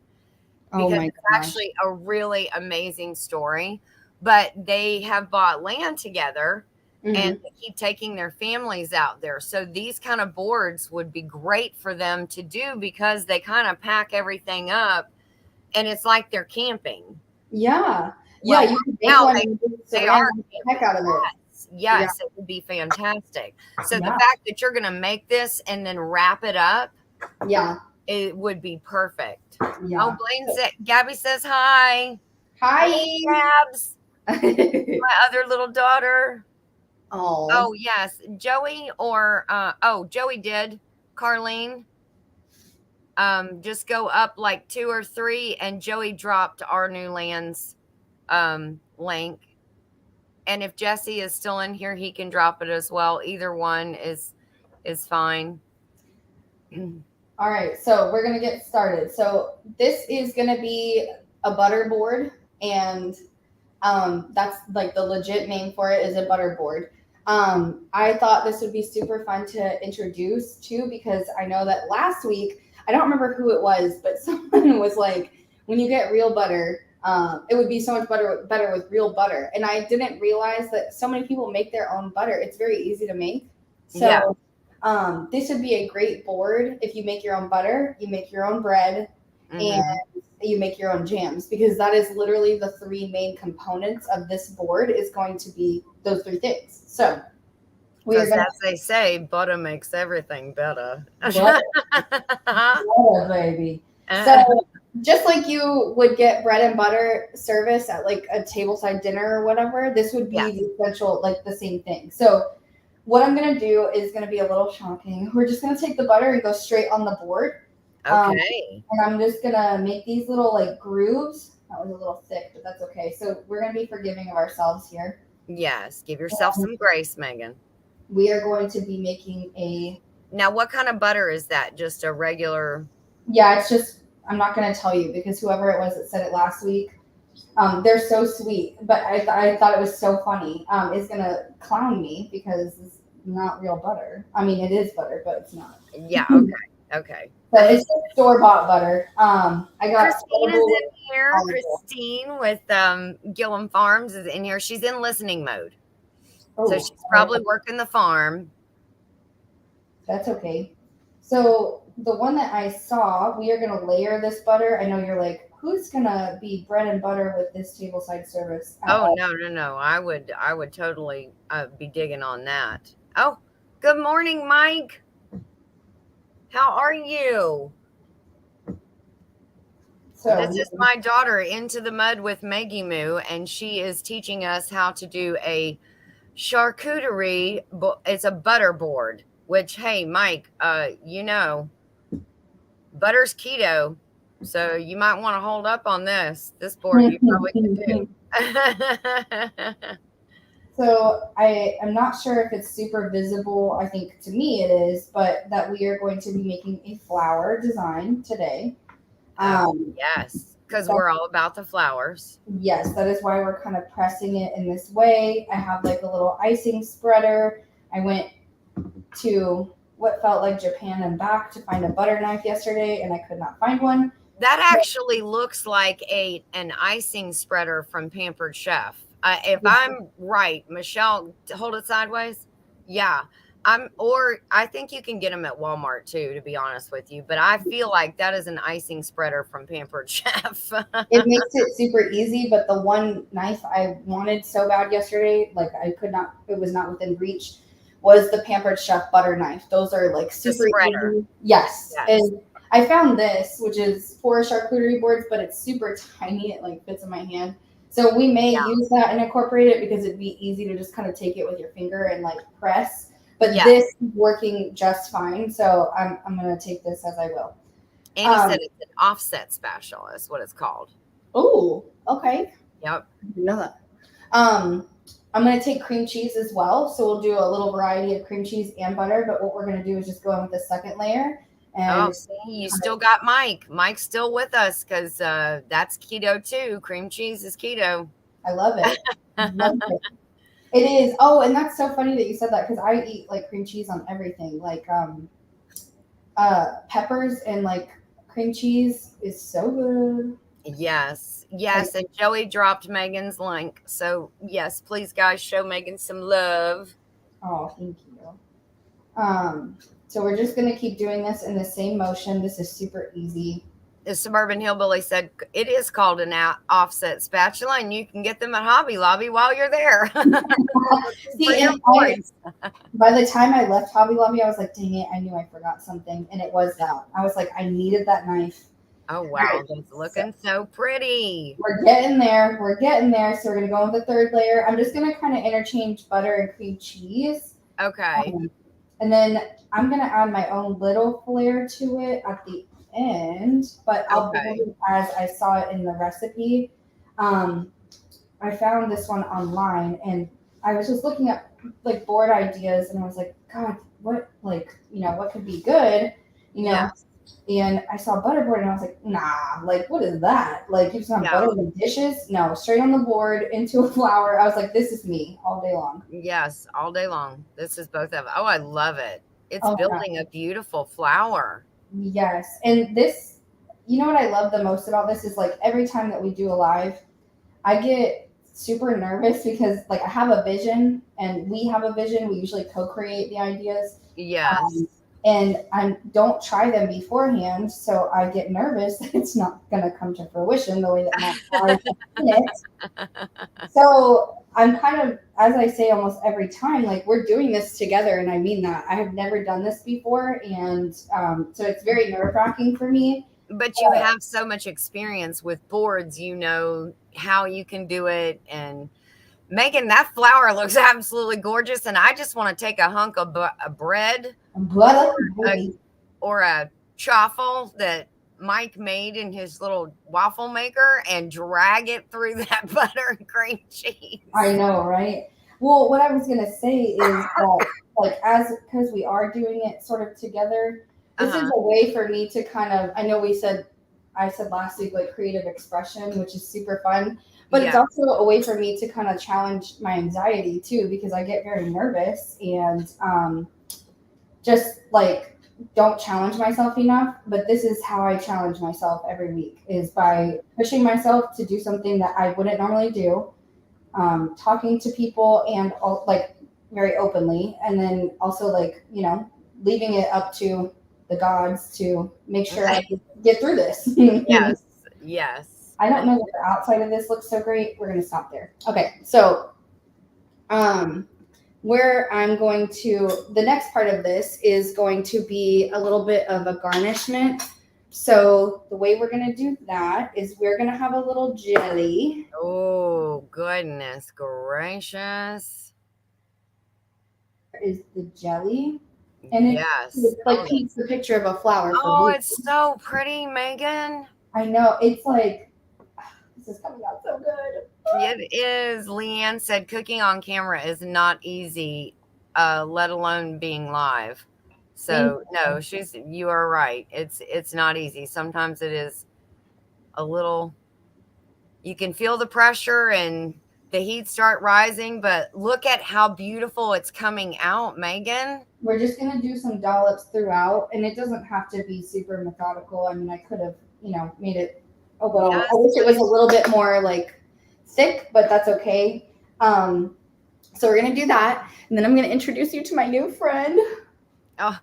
Oh because my it's gosh. actually a really amazing story. But they have bought land together and Hmm. they keep taking their families out there. So these kind of boards would be great for them to do because they kind of pack everything up and it's like they're camping. Yeah. Yeah, Well, you can make now one and just they are surround the heck camping. out of it. Yes, Yeah. yes, it would be fantastic. So the Yeah. fact that you're going to make this and then wrap it up, Yeah. it would be perfect. Oh, Yeah. Blaine said, Gabby says hi. Hey, Hi. Gabs, my other little daughter. Oh. Oh, yes, Joey Joey did. Carlene, just go up like 2 or 3 and Joey dropped our new lands link. And if Jesse is still in here, he can drop it as well. Either one is fine. All right, so we're gonna get started. So this is gonna be a butter board, and that's like the legit name for it is a butter board. I thought this would be super fun to introduce too because I know that last week I don't remember who it was, but someone was like, when you get real butter, it would be so much better with real butter. And I didn't realize that so many people make their own butter. It's very easy to make. Yeah. So this would be a great board if you make your own butter, you make your own bread, and Mm-hmm. you make your own jams because that is literally the three main components of this board is going to be those three things. So we are Because going as they say, butter makes everything better. to butter, butter, baby. So just like you would get bread and butter service at like a tableside dinner or whatever, this would be Yes. the essential, like the same thing. So what I'm gonna do is gonna be a little shocking. We're just gonna take the butter and go straight on the board. Okay. And I'm just gonna make these little like grooves. That was a little thick, but that's okay. So we're gonna be forgiving of ourselves here. Yes. Give yourself some grace, Megan. We are going to be making a. Now, what kind of butter is that? Just a regular. Yeah, it's just I'm not gonna tell you because whoever it was that said it last week, they're so sweet, but I thought it was so funny. Is gonna clown me because it's not real butter. I mean, it is butter, but it's not. Yeah. Okay. Okay. So it's just store bought butter. I got Christine is in here. olive oil. Christine with Gillum Farms is in here. She's in listening mode. So Oh, she's probably working the farm. that's okay. So the one that I saw, we are gonna layer this butter. I know you're like, who's gonna be bread and butter with this tableside service at Oh all? no. I would totally be digging on that. Oh, good morning, Mike. How are you? So This is my daughter Into the Mud with Meggy Moo, and she is teaching us how to do a charcuterie. It's a butter board. Which, hey, Mike, butter's keto, so you might want to hold up on this. This board you probably could do. So I am not sure if it's super visible. I think to me it is, but that we are going to be making a flower design today. Oh, Um, yes, because that, we're all about the flowers. yes, that is why we're kind of pressing it in this way. I have like a little icing spreader. I went to what felt like Japan and back to find a butter knife yesterday, and I could not find one. That actually looks like an icing spreader from Pampered Chef. If I'm right, Michelle, hold it sideways. Yeah, or I think you can get them at Walmart too, to be honest with you. But I feel like that is an icing spreader from Pampered Chef. It makes it super easy, but the one knife I wanted so bad yesterday, like I could not, it was not within reach, was the Pampered Chef butter knife. Those are like The super spreader, easy. Yes. yes, And I found this, which is for charcuterie boards, but it's super tiny. It like fits in my hand. So we may yeah, use that and incorporate it because it'd be easy to just kind of take it with your finger and like press. But yes. this is working just fine. So I'm going to take this as I will. Annie Um, said it's an offset special, is what it's called. oh, okay. Yep. I didn't know that. Um, I'm going to take cream cheese as well. So we'll do a little variety of cream cheese and butter. But what we're going to do is just go in with the second layer. Oh, And see, you still got Mike. Mike's still with us because that's keto too. Cream cheese is keto. I love it. Love it. It is. Oh, and that's so funny that you said that because I eat like cream cheese on everything. Like peppers and like cream cheese is so good. Yes, Like, yes. And Joey dropped Megan's link. So, yes, please, guys, show Megan some love. oh, thank you. Um, so we're just gonna keep doing this in the same motion. This is super easy. The Suburban Hillbilly said it is called an offset spatula, and you can get them at Hobby Lobby while you're there. For See, your and boys. by the time I left Hobby Lobby, I was like, dang it, I knew I forgot something. And it was that. I was like, I needed that knife. Oh, All right. wow. That's So looking so pretty. we're getting there. We're getting there. So we're going to go on the third layer. I'm just going to kind of interchange butter and cream cheese. Okay. And then I'm going to add my own little flair to it at the end, but I'll build Okay. it as I saw it in the recipe. Um, I found this one online and I was just looking at like board ideas and I was like, God, what like, what could be good, you Yeah. know? And I saw butterboard and I was like, nah, like what is that? Like you just want butter No. in dishes? No, straight on the board into a flour. I was like, this is me all day long. Yes, all day long. This is both of. Oh, I love it. It's Oh my God. building a beautiful flower. Yes. And this, what I love the most about this is like every time that we do a live, I get super nervous because like I have a vision and we have a vision. We usually co-create the ideas. Yes. And I don't try them beforehand, so I get nervous that it's not going to come to fruition the way that my eyes have seen it. So I'm kind of, as I say almost every time, like we're doing this together, and I mean that. I have never done this before, and so it's very nerve wracking for me. But you have so much experience with boards, you know how you can do it. And Megan, that flower looks absolutely gorgeous. And I just want to take a hunk of a bread or But a, or a chaffle that Mike made in his little waffle maker and drag it through that butter and cream cheese. I know, right? Well, what I was gonna say is that, like, as because we are doing it sort of together, this is Uh-huh. a way for me to kind of. I know I said last week, like creative expression, which is super fun, but it's Yeah. also a way for me to kind of challenge my anxiety too, because I get very nervous and just like don't challenge myself enough. But this is how I challenge myself every week is by pushing myself to do something that I wouldn't normally do, talking to people and like very openly, and then also like leaving it up to the gods to make sure I get through this. Yes. Yes. I don't know that the outside of this looks so great. We're gonna stop there. Okay, so where I'm going to the next part of this is going to be a little bit of a garnishment. So the way we're gonna do that is we're gonna have a little jelly. Oh, goodness gracious. Is the jelly. And Yes. it's like Oh, paints the picture of a flower for oh, me. it's so pretty, Megan. I know. It's like this is coming out so good. It is. Leanne said cooking on camera is not easy, let alone being live. Thank So no, you are right. It's not easy. Sometimes it is a little, you can feel the pressure and the heat start rising, but look at how beautiful it's coming out, Megan. We're just gonna do some dollops throughout, and it doesn't have to be super methodical. I mean, I could have, made it a little. I Yes, wish it was a please. little bit more like thick, but that's okay. So we're gonna do that, and then I'm gonna introduce you to my new friend. Oh,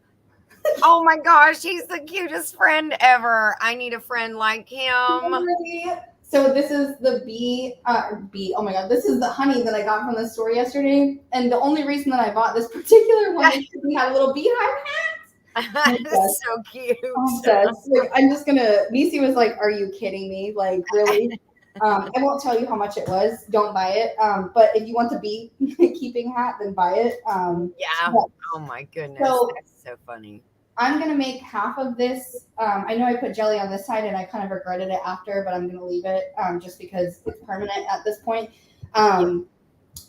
oh my gosh, he's the cutest friend ever. I need a friend like him. So this is the bee. Oh my god, this is the honey that I got from the store yesterday. And the only reason that I bought this particular one is because we had a little beehive hat. It's so cute. Like, I'm just gonna. Nisi was like, "Are you kidding me? Like, really?" I won't tell you how much it was. Don't buy it. But if you want the bee keeping hat, then buy it. Yeah. But, Oh my goodness. so That's so funny. I'm gonna make half of this. I know I put jelly on this side, and I kind of regretted it after, but I'm gonna leave it just because it's permanent at this point. Yeah.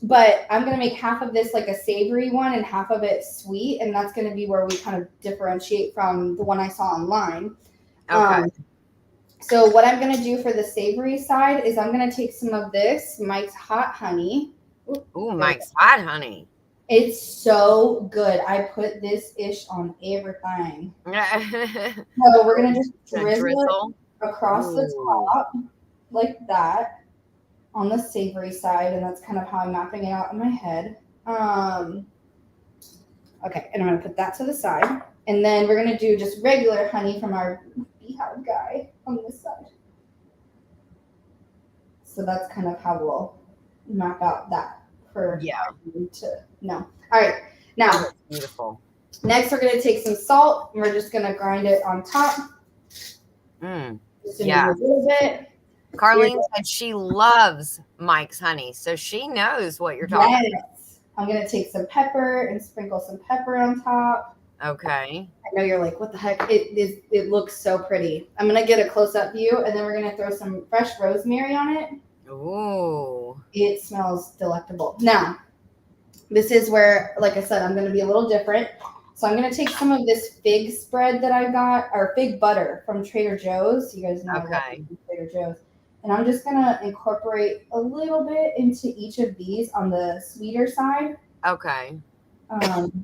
But I'm gonna make half of this like a savory one, and half of it sweet, and that's gonna be where we kind of differentiate from the one I saw online. Okay. So what I'm gonna do for the savory side is I'm gonna take some of this Mike's Hot Honey. Ooh, Mike's hot honey. It's so good. I put this ish on everything. So we're gonna just The drizzle it drizzle. across the Ooh. top like that on the savory side, and that's kind of how I'm mapping it out in my head. Okay, and I'm gonna put that to the side, and then we're gonna do just regular honey from our beehive guy on this side. So that's kind of how we'll map out that for Yeah. you to know. All right, now Oh, that's beautiful. next we're gonna take some salt, and we're just gonna grind it on top. Just gonna do Yeah. a little bit. Carlene said she loves Mike's honey, so she knows what you're talking Yes. I'm gonna take some pepper and sprinkle some pepper on top. about. Okay. I know you're like, what the heck? It looks so pretty. I'm gonna get a close up view, and then we're gonna throw some fresh rosemary on it. Ooh. It smells delectable. Now, this is where, like I said, I'm gonna be a little different. So I'm gonna take some of this fig spread that I got, or fig butter from Trader Joe's. You guys know I love Okay. Trader Joe's. And I'm just gonna incorporate a little bit into each of these on the sweeter side. Okay. Um,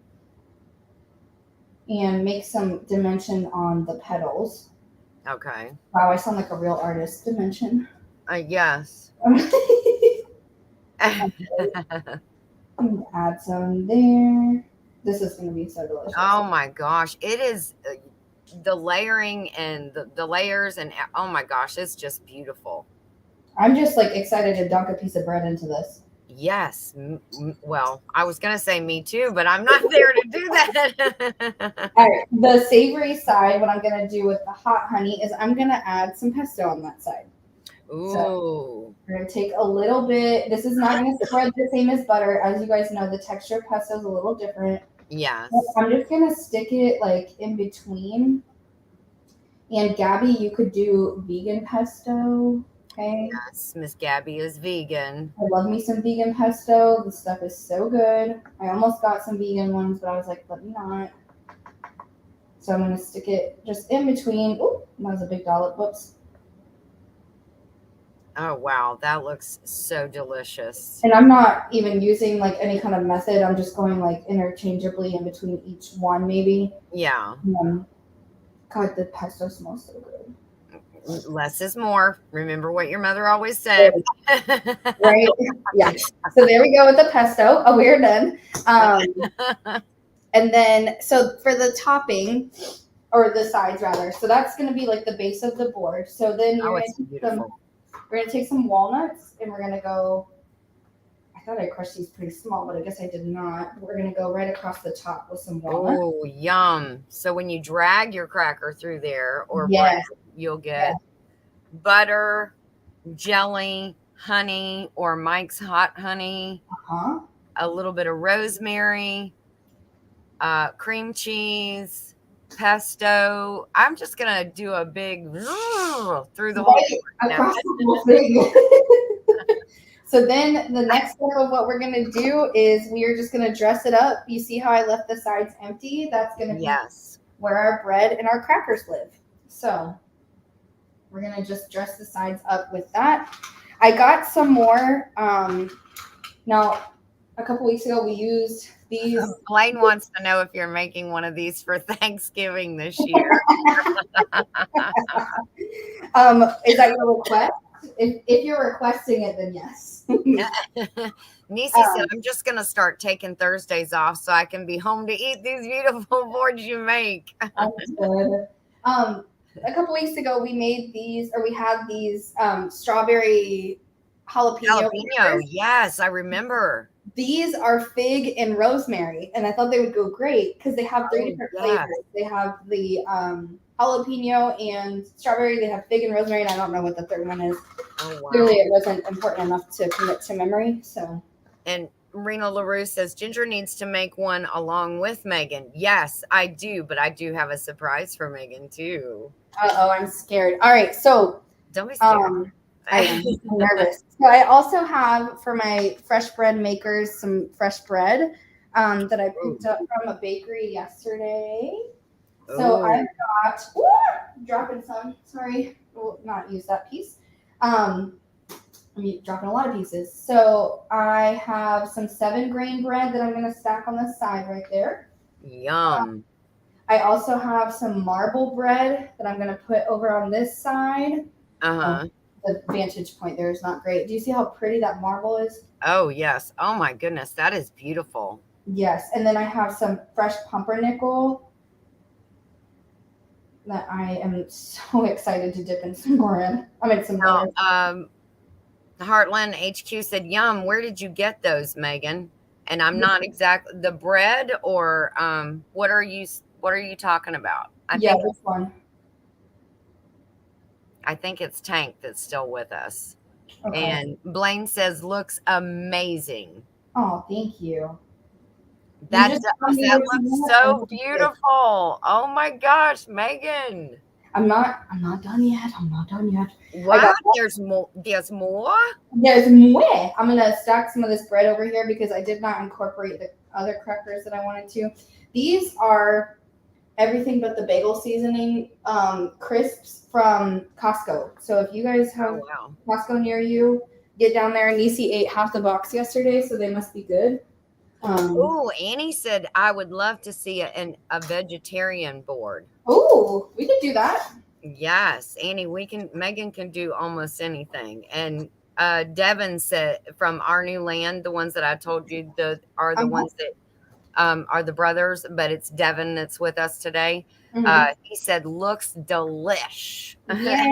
and make some dimension on the petals. Okay. Wow, I sound like a real artist. Dimension. Yes. Add some there. This is going to be so delicious. Oh my gosh. It is the layering and the layers, and oh my gosh, it's just beautiful. I'm just like excited to dunk a piece of bread into this. Yes. Well, I was going to say me too, but I'm not there to do that. All right. The savory side, what I'm going to do with the hot honey is I'm going to add some pesto on that side. Ooh. So we're going to take a little bit. This is not going to spread the same as butter. As you guys know, the texture of pesto is a little different. Yes. I'm just going to stick it like in between. And Gabby, you could do vegan pesto. Okay. Yes. Miss Gabby is vegan. I love me some vegan pesto. This stuff is so good. I almost got some vegan ones, but I was like, let me not. So I'm going to stick it just in between. Oh, that was a big dollop. Whoops. Oh, wow. That looks so delicious. And I'm not even using like any kind of method. I'm just going like interchangeably in between each one, maybe. Yeah. God, the pesto smells so good. Less is more. Remember what your mother always said. Right? Yeah. So there we go with the pesto. Oh, we're done. And then, so for the topping, or the sides rather, so that's going to be like the base of the board. So then Oh, it's beautiful. we're going to take some walnuts, and we're going to go, I thought I crushed these pretty small, but I guess I did not. We're going to go right across the top with some walnuts. Oh, yum. So when you drag your cracker through there or Yes. bread, you'll get butter, jelly, honey, or Mike's hot honey, a little bit of rosemary, cream cheese, pesto. I'm just going to do a big through the whole Across the whole thing. So then the next step of what we're gonna do is we are just gonna dress it up. You see how I left the sides empty? That's gonna be Yes. where our bread and our crackers live. So we're gonna just dress the sides up with that. I got some more. Now, a couple weeks ago, we used these. Blaine wants to know if you're making one of these for Thanksgiving this year. Is that your request? If you're requesting it, then yes. Nisi said, I'm just going to start taking Thursdays off so I can be home to eat these beautiful boards you make. That's good. A couple weeks ago, we made these, or we had these strawberry jalapeno. Jalapeno. Yes, I remember. These are fig and rosemary, and I thought they would go great because they have three different yes. flavors. They have the jalapeno and strawberry. They have fig and rosemary, and I don't know what the third one is. Oh, wow. Clearly, it wasn't important enough to commit to memory. So, and Rena LaRue says Ginger needs to make one along with Megan. Yes, I do, but I do have a surprise for Megan too. I'm scared. All right, so don't be scared. I am nervous. So I also have for my fresh bread makers some fresh bread that I picked up from a bakery yesterday. So I've got dropping some. Sorry, we'll not use that piece. I'm dropping a lot of pieces. So I have some 7-grain bread that I'm going to stack on the side right there. Yum. I also have some marble bread that I'm going to put over on this side. The vantage point there is not great. Do you see how pretty that marble is? Oh, yes. Oh, my goodness. That is beautiful. Yes. And then I have some fresh pumpernickel that I am so excited to dip in some more in. I mean, some butter. Heartland HQ said, yum. Where did you get those, Megan? And I'm not exactly the bread or what are you talking about? I think this one. I think it's Tank that's still with us. Okay. And Blaine says, looks amazing. Oh, thank you. That looks so beautiful. Oh my gosh, Megan. I'm not done yet. What? There's more? There's more? There's more. I'm going to stack some of this bread over here because I did not incorporate the other crackers that I wanted to. These are everything but the bagel seasoning crisps from Costco. So if you guys have Costco near you, get down there. Nisi ate half the box yesterday, so they must be good. Annie said I would love to see a vegetarian board. Oh, we could do that. Yes, Annie, Megan can do almost anything. And Devin said from Our New Land, the ones that I told you are the ones that are the brothers, but it's Devin that's with us today. He said, looks delish. Yay.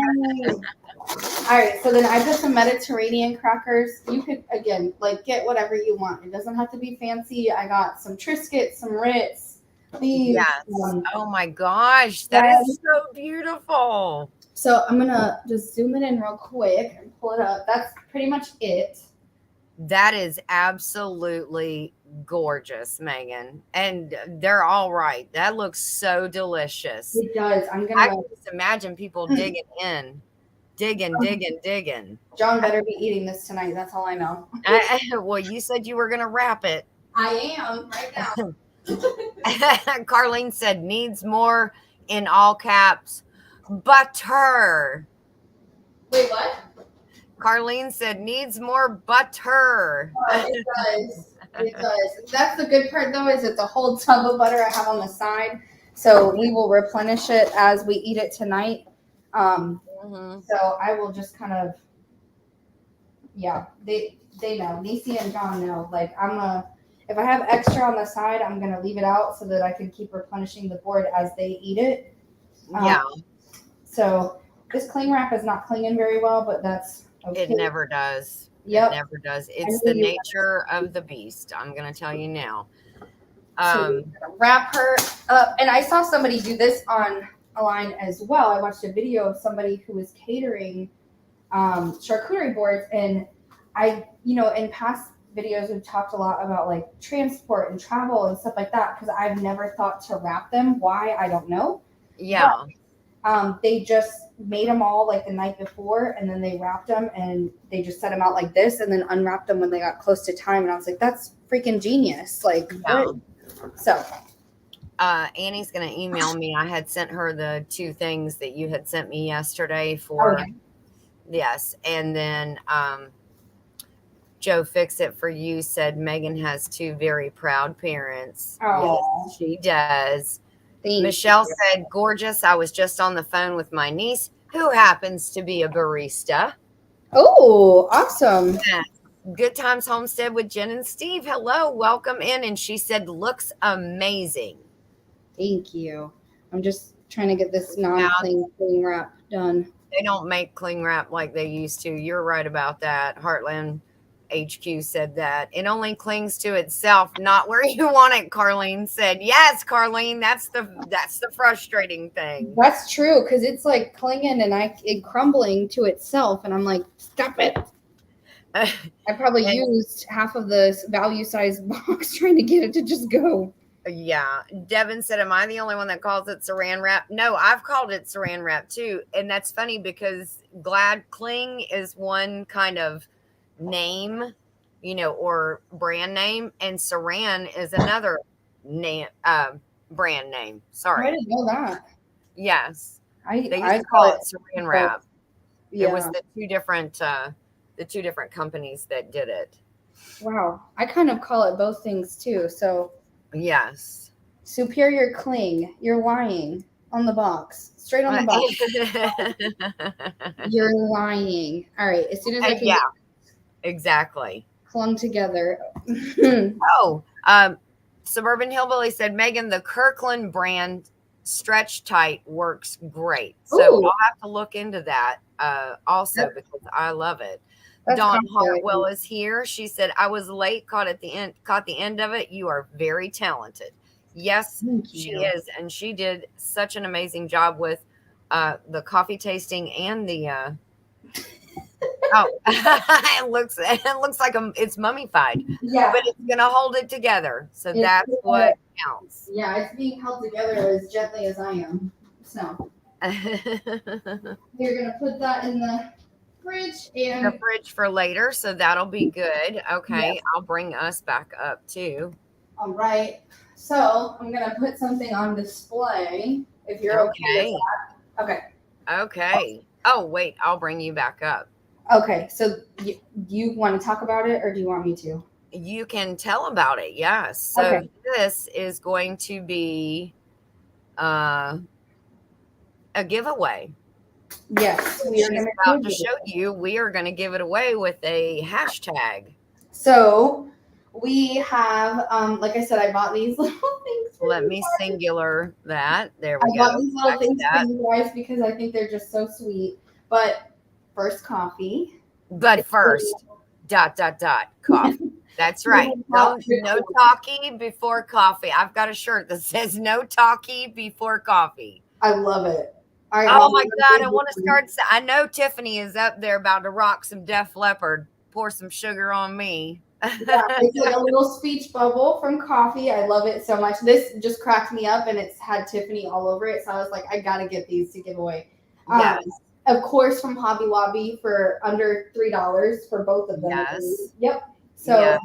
All right, so then I put some Mediterranean crackers. You could, again, get whatever you want. It doesn't have to be fancy. I got some Triscuits, some Ritz. These. Yes. Oh my gosh, that is so beautiful. So I'm going to just zoom it in real quick and pull it up. That's pretty much it. That is absolutely gorgeous, Megan. And they're all right. That looks so delicious. It does. I can just imagine people digging in. Digging. John better be eating this tonight. That's all I know. Well, you said you were going to wrap it. I am right now. Carlene said needs more in all caps. Butter. Wait, what? Carlene said needs more butter. It does. It does. That's the good part, though, is it's a whole tub of butter I have on the side. So we will replenish it as we eat it tonight. So I will just kind of, they know. Nisi and John know. If I have extra on the side, I'm going to leave it out so that I can keep replenishing the board as they eat it. So this cling wrap is not clinging very well, but that's okay. It never does. Yep. It never does. It's the nature of the beast. I'm going to tell you now. So wrap her up. And I saw somebody do this online as well. I watched a video of somebody who was catering charcuterie boards. And in past videos, we've talked a lot about transport and travel and stuff like that because I've never thought to wrap them. Why? I don't know. Yeah. They just made them all like the night before, and then they wrapped them and they just set them out like this, and then unwrapped them when they got close to time. And I was like, that's freaking genius! Like, Yeah. what? So, Annie's gonna email me. I had sent her the 2 things that you had sent me yesterday oh for yes, and then Joe Fix It For You said Megan has 2 very proud parents. oh, Yes, she does. thank Michelle you. said, gorgeous. I was just on the phone with my niece, who happens to be a barista. Oh, awesome! Yeah. Good Times Homestead with Jen and Steve. Hello, welcome in. And she said, looks amazing. Thank you. I'm just trying to get this Now, non-cling wrap done. they don't make cling wrap like they used to. You're right about that. Heartland HQ said that. It only clings to itself, not where you want it, Carlene said. Yes, Carlene, that's the frustrating thing. That's true, because it's like clinging and it crumbling to itself, and I'm like, stop it. I probably used half of the value size box trying to get it to just go. Yeah. Devin said, am I the only one that calls it saran wrap? No, I've called it saran wrap too. And that's funny because Glad Cling is one kind of name, or brand name, and saran is another name, brand name. Sorry. I didn't know that. Yes. They used I to call it saran wrap. Yeah. It was the two different companies that did it. Wow. I kind of call it both things too. So yes. Superior Cling. You're lying on the box. Straight on the box. You're lying. All right. As soon as I can yeah. Exactly. Clung together. Oh, Suburban Hillbilly said, Megan, the Kirkland brand Stretch Tight works great. So I'll have to look into that also because I love it. Dawn Hartwell is here. She said, I was late, caught the end of it. You are very talented. Yes, she is. And she did such an amazing job with the coffee tasting and the oh, it looks like it's mummified. Yeah, but it's gonna hold it together. So that's what counts. Yeah, it's being held together as gently as I am. So you're gonna put that in the fridge and the fridge for later. So that'll be good. Okay, I'll bring us back up too. All right. So I'm gonna put something on display. If you're okay with that. Okay. Okay. Oh wait, I'll bring you back up. Okay, so you want to talk about it, or do you want me to? You can tell about it. Yes. So this is going to be a giveaway. Yes, we are about to show you. We are going to give it away with a hashtag. So we have, like I said, I bought these little things. Let me singular that. There we go. I bought these little things for you guys because I think they're just so sweet. But first coffee. But first, ... coffee. That's right. No talkie before coffee. I've got a shirt that says no talkie before coffee. I love it. Right, oh my God. I want to start. I know Tiffany is up there about to rock some Def Leppard. Pour some sugar on me. It's like a little speech bubble from coffee. I love it so much. This just cracked me up and it's had Tiffany all over it. So I was like, I got to get these to give away. Yes. Of course, from Hobby Lobby for under $3 for both of them. Yes. Yep. So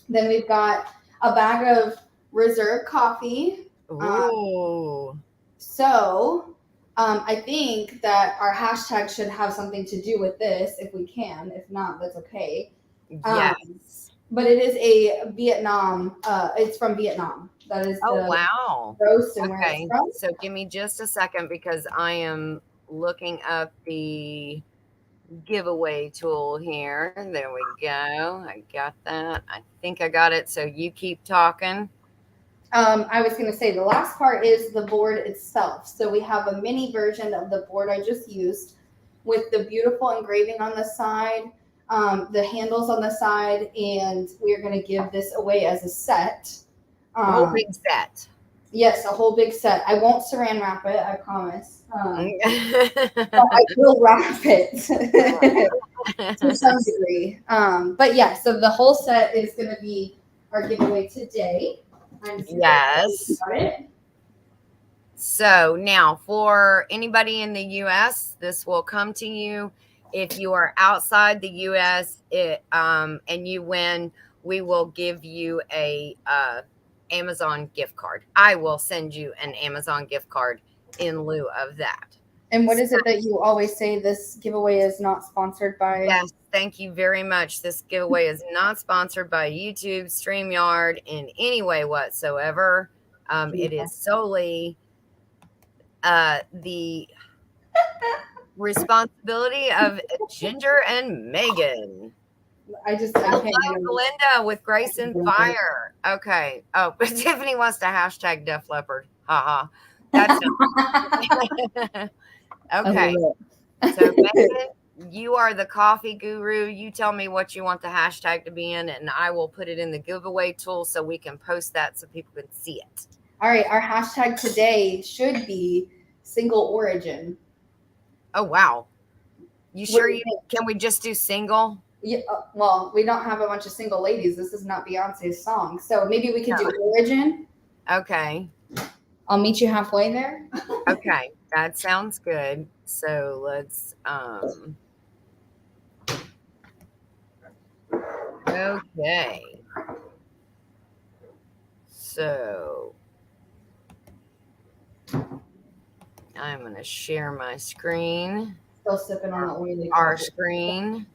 then we've got a bag of Reserve coffee. Ooh. So I think that our hashtag should have something to do with this if we can. If not, that's okay. Yes. But it is a Vietnam. It's from Vietnam. That is the wow. roast and where it's from. So give me just a second because I am looking up the giveaway tool here. There we go. I got that. I think I got it. So you keep talking. I was going to say the last part is the board itself. So we have a mini version of the board I just used with the beautiful engraving on the side, the handles on the side, and we're going to give this away as a set. A whole big set. Yes, a whole big set. I won't saran wrap it, I promise. But I will wrap it to some degree. But yeah, so the whole set is going to be our giveaway today. Yes. So now, for anybody in the U.S., this will come to you. If you are outside the U.S. And you win, we will give you a Amazon gift card. I will send you an Amazon gift card in lieu of that. And what is it that you always say this giveaway is not sponsored by? Yes, thank you very much. This giveaway is not sponsored by YouTube, StreamYard in any way whatsoever. It is solely the responsibility of Ginger and Megan. I Hello, can't even. Belinda with Grace and Fire. Okay. Oh, but Tiffany wants to hashtag Def Leopard. Haha. That's not. I Okay. love So, it. Megan, you are the coffee guru. You tell me what you want the hashtag to be in, and I will put it in the giveaway tool so we can post that so people can see it. All right, our hashtag today should be single origin. Oh, wow. You What sure do you think? can we just do single? Yeah, well, we don't have a bunch of single ladies. This is not Beyonce's song. So maybe we could do origin. Okay. I'll meet you halfway there. Okay. That sounds good. So let's okay. So I'm going to share my screen. Still sipping on the oily Our coffee. screen.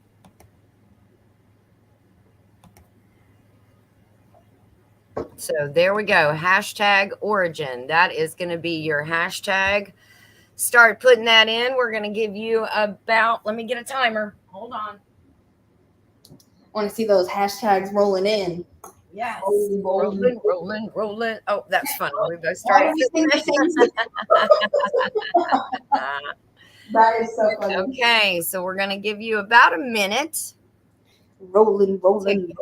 So there we go. Hashtag origin. That is going to be your hashtag. Start putting that in. We're going to give you about, let me get a timer. Hold on. I want to see those hashtags rolling in. Yes. Rolling. Rolling. Oh, that's funny. We both started. That is so funny. Okay, so we're going to give you about a minute. Rolling.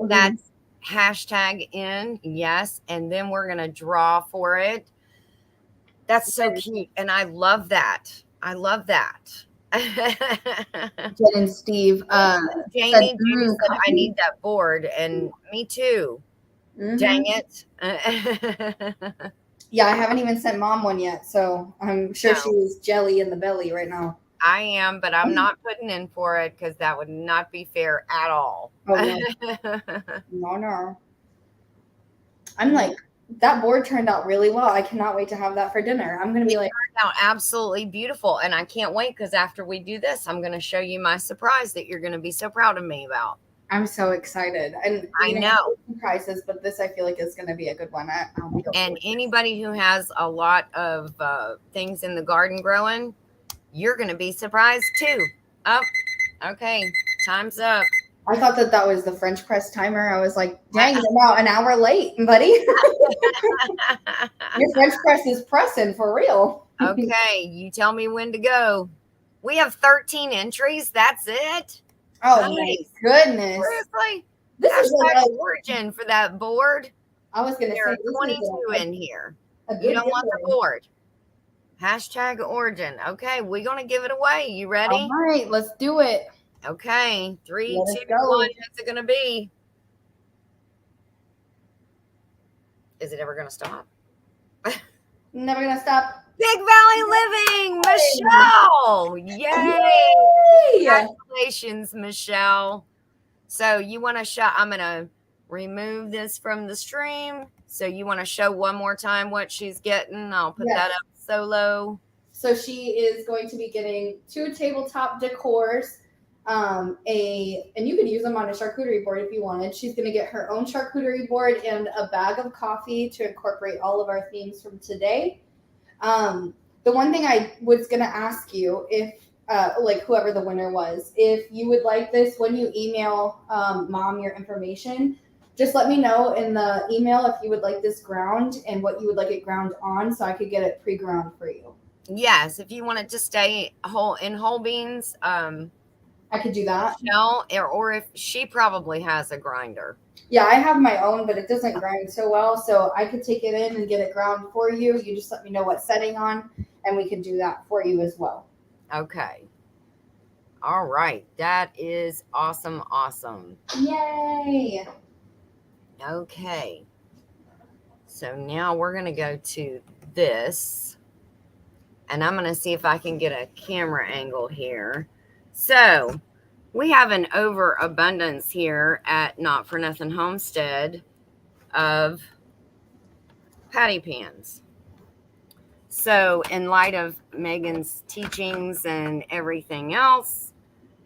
That hashtag in, yes, and then we're going to draw for it. That's so cute, and I love that. I love that. Jen and Steve. Jamie said, I need that board, and me too. Mm-hmm. Dang it. Yeah, I haven't even sent Mom one yet, so I'm sure she's jelly in the belly right now. I am, but I'm not putting in for it because that would not be fair at all. Oh, no. No. I'm like, that board turned out really well. I cannot wait to have that for dinner. I'm going to be like, it turned out absolutely beautiful. And I can't wait because after we do this, I'm going to show you my surprise that you're going to be so proud of me about. I'm so excited. And I know surprises, but this I feel like is going to be a good one. And anybody who has a lot of things in the garden growing, you're going to be surprised too. Oh, okay. Time's up. I thought that was the French press timer. I was like, dang, you're about an hour late, buddy. Your French press is pressing for real. Okay, you tell me when to go. We have 13 entries. That's it. Oh, my goodness. Seriously? This is like origin for that board. I was going to say, there are 22 in here. You don't want the board. Hashtag origin. Okay, we're going to give it away. You ready? All right, let's do it. Okay, 3, 2, 1. What's it going to be? Is it ever going to stop? Never going to stop. Big Valley Living, Michelle. Yay. Congratulations, Michelle. So you want to show, I'm going to remove this from the stream. So you want to show one more time what she's getting? I'll put that up solo. So she is going to be getting 2 tabletop decors, and you could use them on a charcuterie board if you wanted. She's going to get her own charcuterie board and a bag of coffee to incorporate all of our themes from today. The one thing I was going to ask you, if like whoever the winner was, if you would like this, when you email Mom your information, just let me know in the email if you would like this ground and what you would like it ground on, so I could get it pre-ground for you. Yes, if you want it to stay whole beans, I could do that. No, or if she probably has a grinder. Yeah, I have my own, but it doesn't grind so well. So I could take it in and get it ground for you. You just let me know what setting on, and we can do that for you as well. Okay. All right. That is awesome. Awesome. Yay. Okay. So now we're going to go to this. And I'm going to see if I can get a camera angle here. So we have an overabundance here at Not For Nothing Homestead of patty pans. So in light of Megan's teachings and everything else,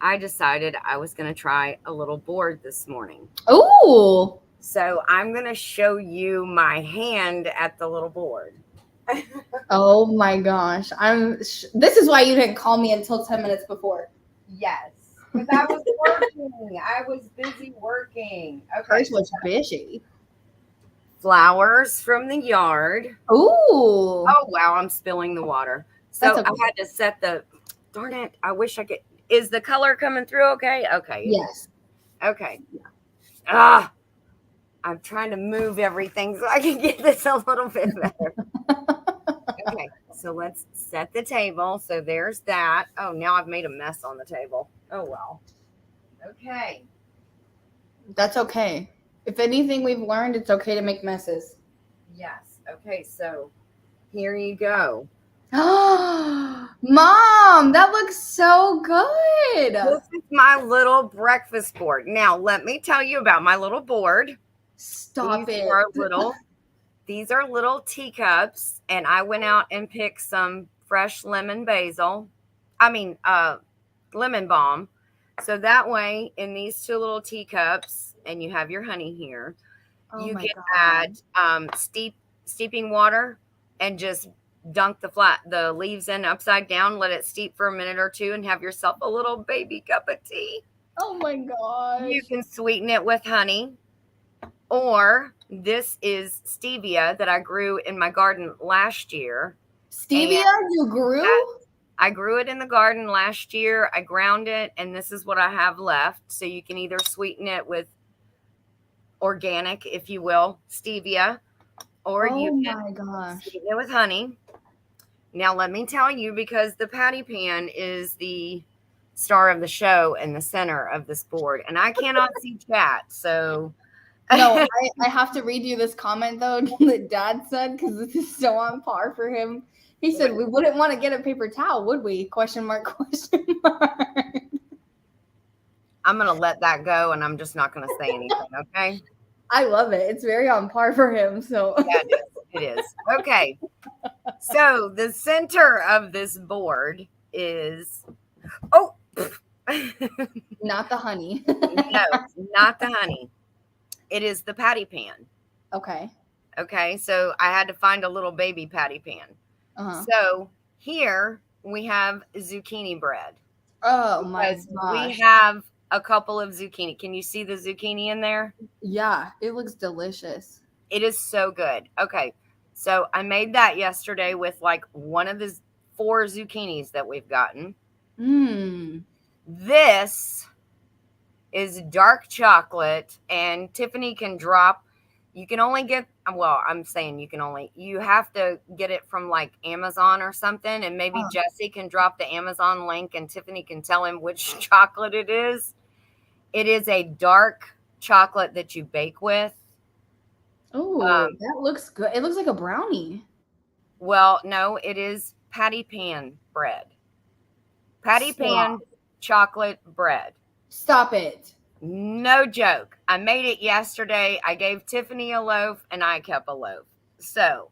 I decided I was going to try a little board this morning. Ooh. So I'm going to show you my hand at the little board. Oh my gosh. This is why you didn't call me until 10 minutes before. Yes. Because I was working. I was busy working. Okay. Hers was busy. Flowers from the yard. Ooh. Oh, wow. I'm spilling the water. So okay. I had to set the, darn it. I wish I could. Is the color coming through okay? Okay. Yes. Okay. Ah, I'm trying to move everything so I can get this a little bit better. Okay, so let's set the table. So there's that. Oh, now I've made a mess on the table. Oh, well. Okay. That's okay. If anything we've learned, it's okay to make messes. Yes. Okay, so here you go. Mom, that looks so good. This is my little breakfast board. Now, let me tell you about my little board. Stop These it. These are little teacups, and I went out and picked some fresh lemon balm. So that way, in these two little teacups, and you have your honey here, you can add steeping water and just dunk the leaves in upside down, let it steep for a minute or two, and have yourself a little baby cup of tea. Oh my gosh. You can sweeten it with honey. Or this is stevia that I grew in my garden last year. Stevia you grew? I grew it in the garden last year. I ground it, and this is what I have left. So you can either sweeten it with organic, if you will, stevia, or you can sweeten it with honey. Now, let me tell you, because the patty pan is the star of the show and the center of this board, and I cannot see chat, so... No, I have to read you this comment, though, that Dad said, because this is so on par for him. He said, we wouldn't want to get a paper towel, would we? Question mark, question mark. I'm going to let that go, and I'm just not going to say anything, okay? I love it. It's very on par for him, so. Yeah, it is. Okay. So the center of this board is... Oh! Not the honey. No, not the honey. It is the patty pan. Okay. Okay, so I had to find a little baby patty pan. Uh-huh. So here we have zucchini bread. Oh my gosh. We have a couple of zucchini. Can you see the zucchini in there? Yeah, it looks delicious. It is so good. Okay, so I made that yesterday with like one of the 4 zucchinis that we've gotten. This is dark chocolate, and Tiffany can drop. You can only get, well, I'm saying you have to get it from like Amazon or something, and maybe Jesse can drop the Amazon link and Tiffany can tell him which chocolate it is. It is a dark chocolate that you bake with. Oh, that looks good. It looks like a brownie. Well, no, it is patty pan bread. Patty pan chocolate bread. Stop it. No joke. I made it yesterday. I gave Tiffany a loaf and I kept a loaf. So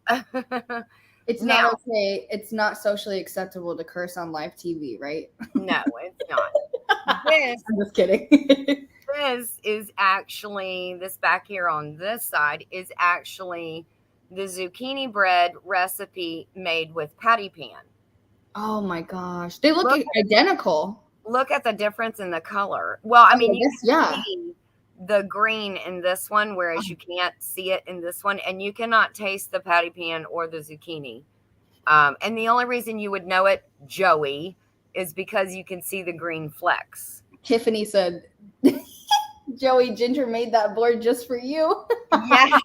it's not okay. It's not socially acceptable to curse on live TV, right? No, it's not. I'm just kidding. This is actually, this back here on this side is actually the zucchini bread recipe made with patty pan. Oh my gosh. They look identical. Look at the difference in the color. Well, I mean, you can see the green in this one, whereas you can't see it in this one, and you cannot taste the patty pan or the zucchini. And the only reason you would know it, Joey, is because you can see the green flecks. Tiffany said, Joey, Ginger made that board just for you. Yeah.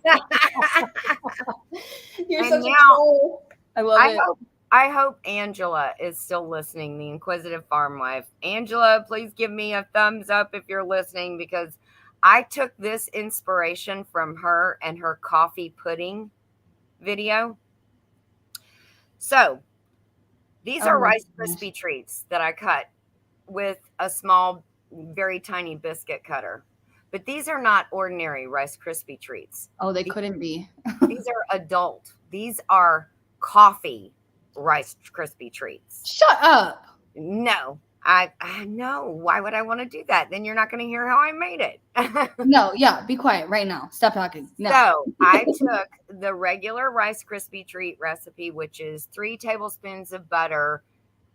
You're such a troll. I love it. I hope Angela is still listening, the inquisitive farm wife. Angela, please give me a thumbs up if you're listening, because I took this inspiration from her and her coffee pudding video. So These Oh are my Rice gosh. Krispie treats that I cut with a small, very tiny biscuit cutter. But these are not ordinary Rice Krispie treats. Oh, they These, couldn't be. these are adult. These are coffee Rice Krispie treats. Shut up. No, I know. Why would I want to do that? Then you're not going to hear how I made it. No, yeah, be quiet right now. Stop talking. No. So I took the regular Rice Krispie treat recipe, which is 3 tablespoons of butter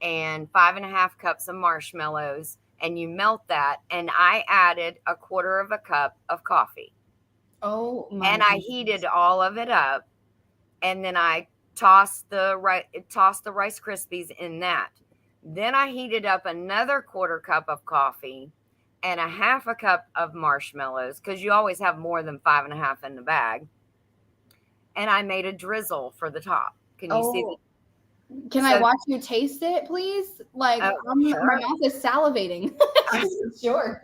and 5.5 cups of marshmallows, and you melt that. And I added a quarter of a cup of coffee, Oh my and I heated goodness. all of it up, and then I tossed the Rice Krispies in that. Then I heated up another quarter cup of coffee and a half a cup of marshmallows because you always have more than 5.5 in the bag. And I made a drizzle for the top. Can you see? Oh, can I So, watch you taste it, please? Like, my sure. mouth is salivating. Sure.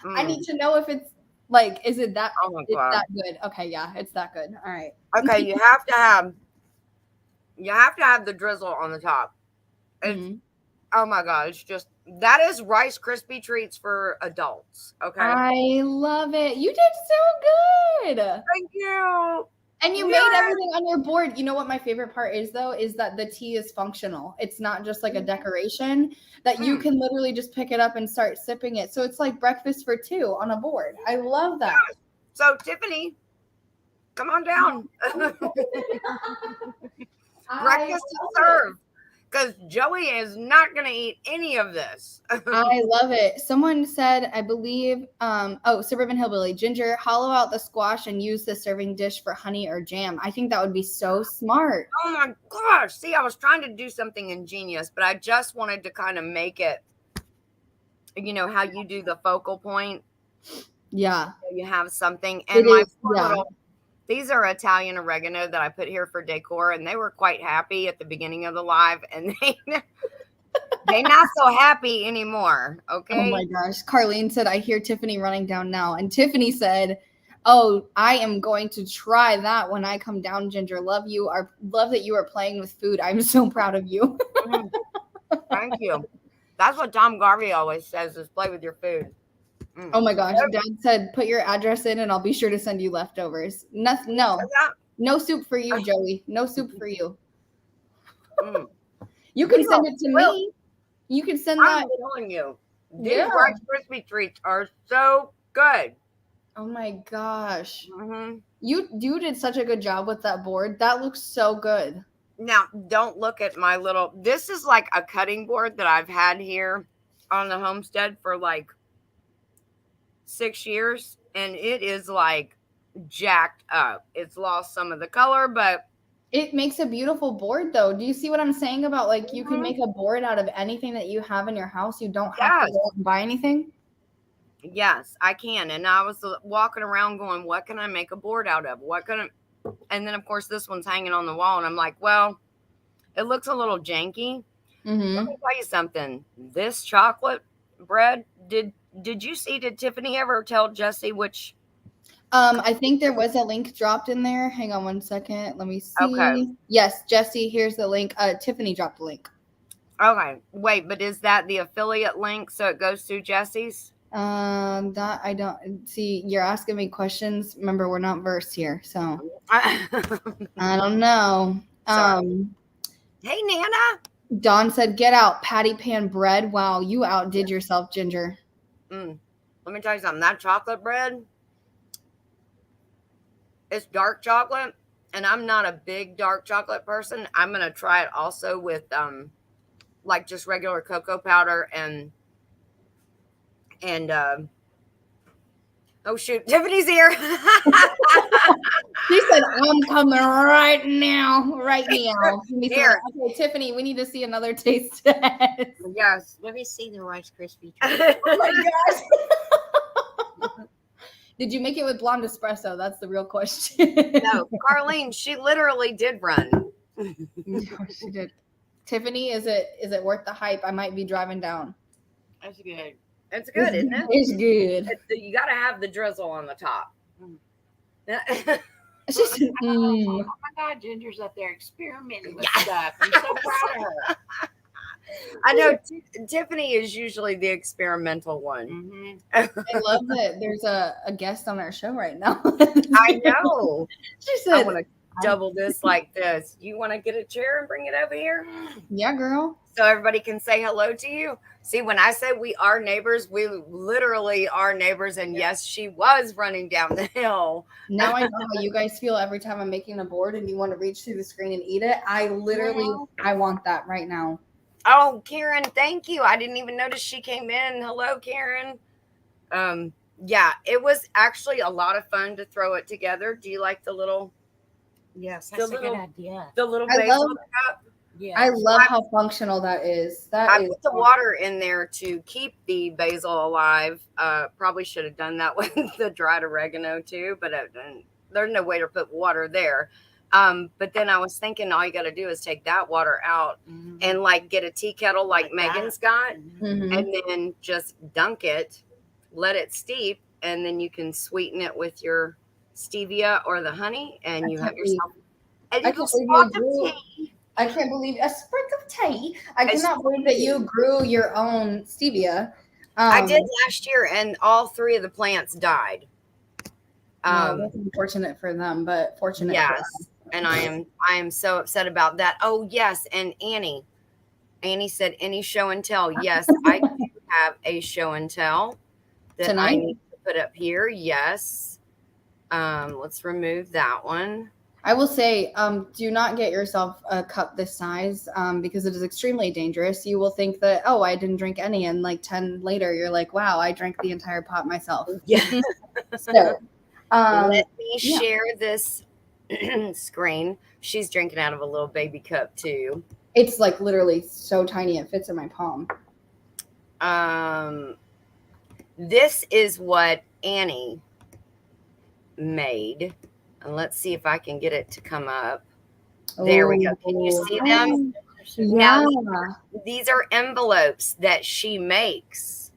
I need Mm, to know if it's like, is it that? oh my It's god. that good. Okay, yeah, it's that good. All right. Okay, you have to have the drizzle on the top. It's Mhm. oh my god, it's just that is Rice Krispie treats for adults. Okay. I love it. You did so good. Thank you. And you made Yes. everything on your board. You know what my favorite part is though, is that the tea is functional. It's not just like a decoration, that you Mm, can literally just pick it up and start sipping it. So it's like breakfast for two on a board. I love that. yes. So Tiffany, come on down. I Breakfast is love it. served because Joey is not going to eat any of this. I love it. Someone said, I believe, Suburban Hillbilly, Ginger, hollow out the squash and use the serving dish for honey or jam. I think that would be so smart. Oh my gosh. See, I was trying to do something ingenious, but I just wanted to kind of make it, how you do the focal point. Yeah. You have something. It And my is. poor Yeah. these are Italian oregano that I put here for decor, and they were quite happy at the beginning of the live, and they not so happy anymore. Oh my Okay. gosh. Carlene said, I hear Tiffany running down now. And Tiffany said, oh, I am going to try that when I come down, Ginger. Love that you are playing with food. I'm so proud of you. Mm, thank you. That's what Tom Garvey always says: is play with your food. Mm. Oh my gosh. Dad said, put your address in and I'll be sure to send you leftovers. Nothing, He said no. that. No soup for you, Joey. No soup for you. Mm. You We can will. send it to Well, me. You can send that. I'm telling you, these Yeah. Rice Krispie treats are so good. Oh my gosh. Hmm. You did such a good job with that board. That looks so good. Now, don't look at my little. This is like a cutting board that I've had here on the homestead for like 6 years, and it is like jacked up. It's lost some of the color, but It makes a beautiful board though. Do you see what I'm saying about like you can mhm, make a board out of anything that you have in your house? You don't have to yes, go out and buy anything? yes, I can. And I was walking around going, "What can I make a board out of? What can I?" And then, of course, this one's hanging on the wall, and I'm like, "Well, it looks a little janky." Let me Mhm. tell you something. This chocolate bread did you see? Did Tiffany ever tell Jesse which? I think there was a link dropped in there. Hang on one second. Let me Okay, see. Yes, Jesse, here's the link. Tiffany dropped the link. okay. Wait, but is that the affiliate link so it goes to Jesse's? That I don't see. You're asking me questions. Remember, we're not versed here, so I don't know. Sorry. Hey, Nana. Dawn said, "Get out, patty pan bread." Wow, you outdid yourself, Ginger. Mm. Let me tell you something. That chocolate bread, it's dark chocolate, and I'm not a big dark chocolate person. I'm gonna try it also with like just regular cocoa powder and oh shoot, Tiffany's here. She said, I'm coming right now. Right now. Give me some. Here, Okay, Tiffany, we need to see another taste test. yes. Let me see the Rice Krispie treat. Oh my gosh. Did you make it with blonde espresso? That's the real question. No, Carlene, she literally did run. No, she did. Tiffany, is it worth the hype? I might be driving down. That's good. It's good, isn't it? It's good. You got to have the drizzle on the top. It's just Oh my God, Ginger's up there experimenting with stuff. I'm so proud of her. I know Tiffany is usually the experimental one. Mm-hmm. I love that there's a guest on our show right now. I know. She I said, want to double this like this. You want to get a chair and bring it over here yeah, girl. so everybody can say hello to you? See, when I say we are neighbors, we literally are neighbors. And yes, she was running down the hill. Now I know how you guys feel every time I'm making a board and you want to reach through the screen and eat it. I literally, I want that right now. Oh, Karen, thank you. I didn't even notice she came in. Hello, Karen. Yeah, it was actually a lot of fun to throw it together. Do you like the little Yes, The that's a little- good idea. the little I basil love- cup? Yeah. I love how functional that is. I That is put the water in there to keep the basil alive. Probably should have done that with the dried oregano too, but there's no way to put water there. But then I was thinking all you got to do is take that water out Mhm. and like get a tea kettle like Like Megan's that. got, Mhm. Mhm. and then just dunk it, let it steep, and then you can sweeten it with your stevia or the honey, and you have yourself a I little can't believe spot you of grew. tea. I can't believe a sprig of tea. I A cannot believe that you sprig. grew your own stevia. I did last year, and all 3 of the plants died. Well, that's unfortunate for them, but fortunate for us. Yes, and I am so upset about that. Oh yes, and Annie said any show and tell. Yes, I do have a show and tell that I Tonight? need to put up here. Yes. Let's remove that one. I will say, do not get yourself a cup this size because it is extremely dangerous. You will think that, oh, I didn't drink any, and like 10 later, you're like, wow, I drank the entire pot myself. Yeah. So, Let me yeah. share this screen. She's drinking out of a little baby cup too. It's like literally so tiny it fits in my palm. This is what Annie made. And let's see if I can get it to come up. There we go. Can you see them? Yeah. Now, these are envelopes that she makes.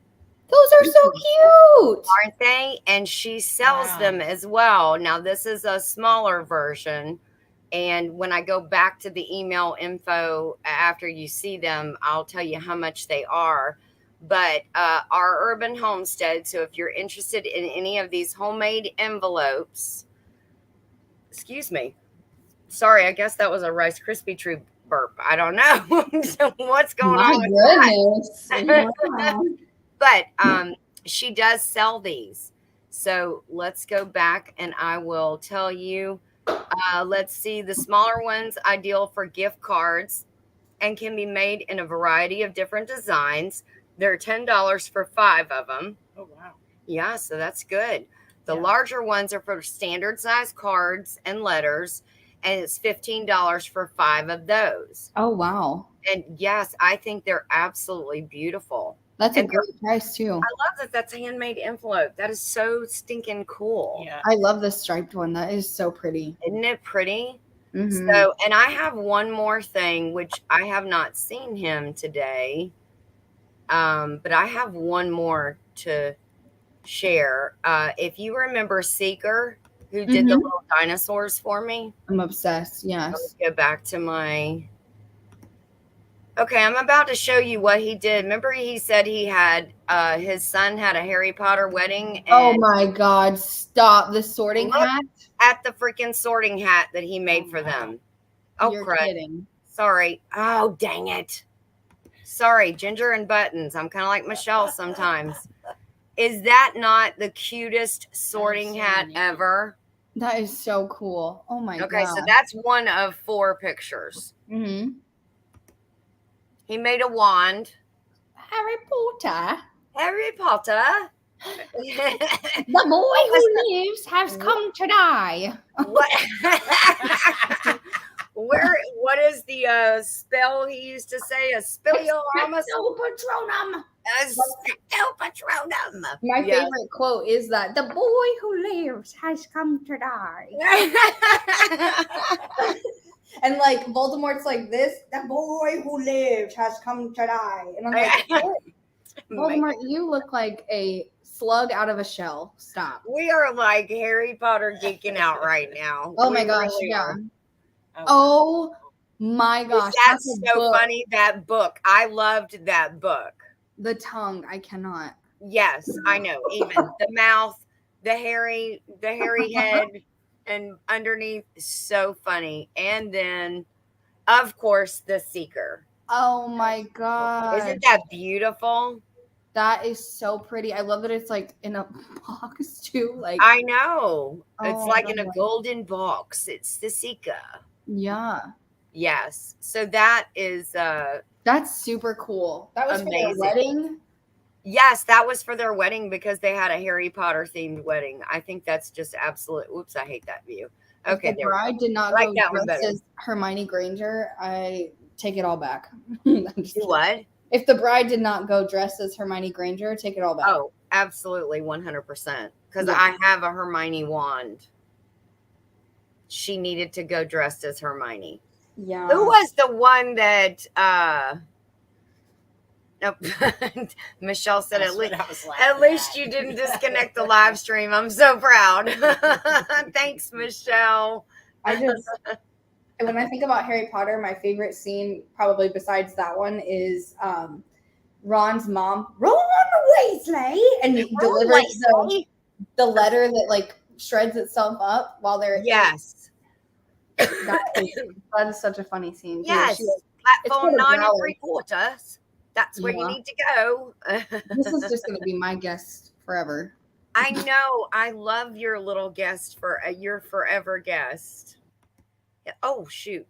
Those are so cute. Aren't they? And she sells Wow. them as well. Now, this is a smaller version. And when I go back to the email info after you see them, I'll tell you how much they are. But our Urban Homestead, so if you're interested in any of these homemade envelopes, excuse me. Sorry, I guess that was a Rice Krispie treat burp. I don't know. So what's going on with goodness. that? Wow. But she does sell these. So let's go back and I will tell you. Let's see. The smaller ones, ideal for gift cards and can be made in a variety of different designs. They're $10 for 5 of them. Oh, wow. Yeah, so that's good. The Yeah. larger ones are for standard size cards and letters, and it's $15 for 5 of those. Oh, wow. And yes, I think they're absolutely beautiful. That's a And great price, too. I love that that's a handmade envelope. That is so stinking cool. Yeah. I love the striped one. That is so pretty. Isn't it pretty? Mhm. So, and I have one more thing, which I have not seen him today. But I have one more to share. If you remember Seeker, who did the Mhm. little dinosaurs for me, I'm obsessed. let's Yes. go back to my. Okay, I'm about to show you what he did. Remember, he said he had his son had a Harry Potter wedding. And Oh my God! Stop the sorting Look hat. at the freaking sorting hat that he made Oh, for wow. them. Oh, You're crud. kidding. Sorry. Oh, dang it. Sorry, Ginger and Buttons. I'm kind of like Michelle sometimes. Is that not the cutest sorting so hat neat. ever? That is so cool. Oh my Okay, God. so that's one of 4 pictures. Mm-hmm. He made a wand. Harry Potter. Harry Potter. The boy who lives has come to die. What? What is the spell he used to say? A speleolomus? Expecto Patronum. A specto patronum. My Yes. favorite quote is that the boy who lives has come to die. And like Voldemort's like this, the boy who lives has come to die. And I'm like, what? Voldemort, you look like a slug out of a shell. Stop. We are like Harry Potter geeking out right now. Oh We my gosh, really yeah. are. Oh my gosh. That's a so book. funny. That book. I loved that book. The tongue, I cannot. Yes, I know. Even the mouth, the hairy head, and underneath is so funny. And then, of course, the seeker. Oh my god. Isn't that beautiful? That is so pretty. I love that it's like in a box too. Like I know. It's Oh like my in a God. golden box. It's the seeker. Yeah. Yes. So that is That's super cool. That was for their Amazing. wedding. yes, that was for their wedding because they had a Harry Potter themed wedding. I think that's just absolute. Oops, I hate that view. Okay, If the there we go. bride did not I like go that one dressed better. as Hermione Granger, I take it all back. I'm just Do kidding. what? If the bride did not go dressed as Hermione Granger, take it all back. Oh, absolutely, 100%. Because Yeah. I have a Hermione wand. She needed to go dressed as Hermione. Yeah. Who was the one that? Nope. Michelle said That's at what least. I was laughing At least at. you didn't disconnect the live stream. I'm so proud. Thanks, Michelle. I just when I think about Harry Potter, my favorite scene, probably besides that one, is Ron's mom, Ron Weasley, and he delivers the letter that like shreds itself up while they're Yes. that is such a funny scene. Too. Yes. She, Platform it's 9 Growler. 3/4. That's where you Yeah. need to go. This is just going to be my guest forever. I know. I love your little guest for your forever guest. Yeah. Oh shoot.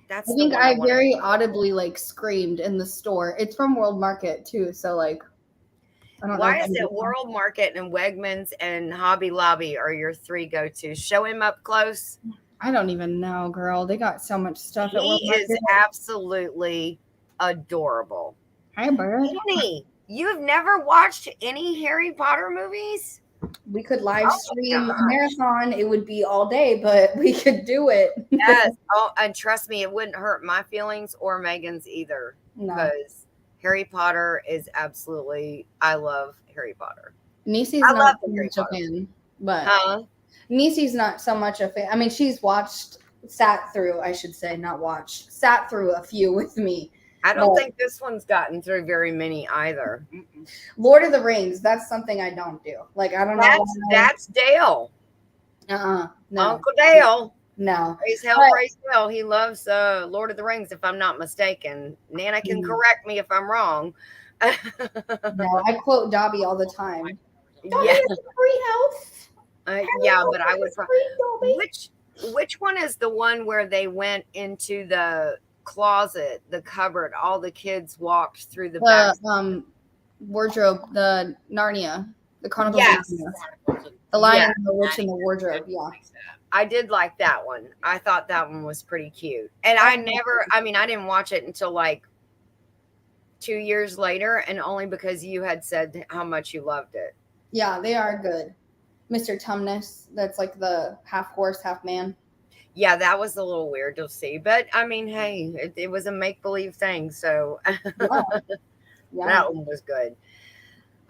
That's I the think one I wanted very to- audibly like screamed in the store. It's from World Market too, so like I don't know. Why if is it anybody- World Market and Wegmans and Hobby Lobby are your three go-tos? Show him up close. I don't even know, girl. They got so much stuff at World He Market. is absolutely adorable. Hi, bird. Annie, you have never watched any Harry Potter movies? We could live Oh, stream gosh. a marathon. It would be all day, but we could do it. Yes. Oh, and trust me, it wouldn't hurt my feelings or Megan's either. No. Because Harry Potter is absolutely, I love Harry Potter. Niecy's I not love so Harry much a Potter. fan, but Huh? Niecy's not so much a fan. I mean, she's sat through a few with me. I don't But- think this one's gotten through very many either. Mm-mm. Lord of the Rings, that's something I don't do. Like, I don't know. That's Dale. No. Uncle Dale. No. Praise hell, But- praise hell. He loves Lord of the Rings, if I'm not mistaken. Nana can Mhm. correct me if I'm wrong. No, I quote Dobby all the time. Dobby Yeah, is a free house. yeah, but I would. Free, Dobby. Which one is the one where they went into the closet, the cupboard? All the kids walked through the back. The wardrobe, the Narnia, the Chronicles Yes. of Narnia. The Lion Yeah. and the Witch in the Wardrobe. Yeah. I did like that one. I thought that one was pretty cute. And I didn't watch it until like 2 years later, and only because you had said how much you loved it. Yeah, they are good. Mr. Tumnus, that's like the half horse, half man. Yeah, that was a little weird to see, but I mean, hey, it was a make believe thing, so Yeah. Yeah. that one was good.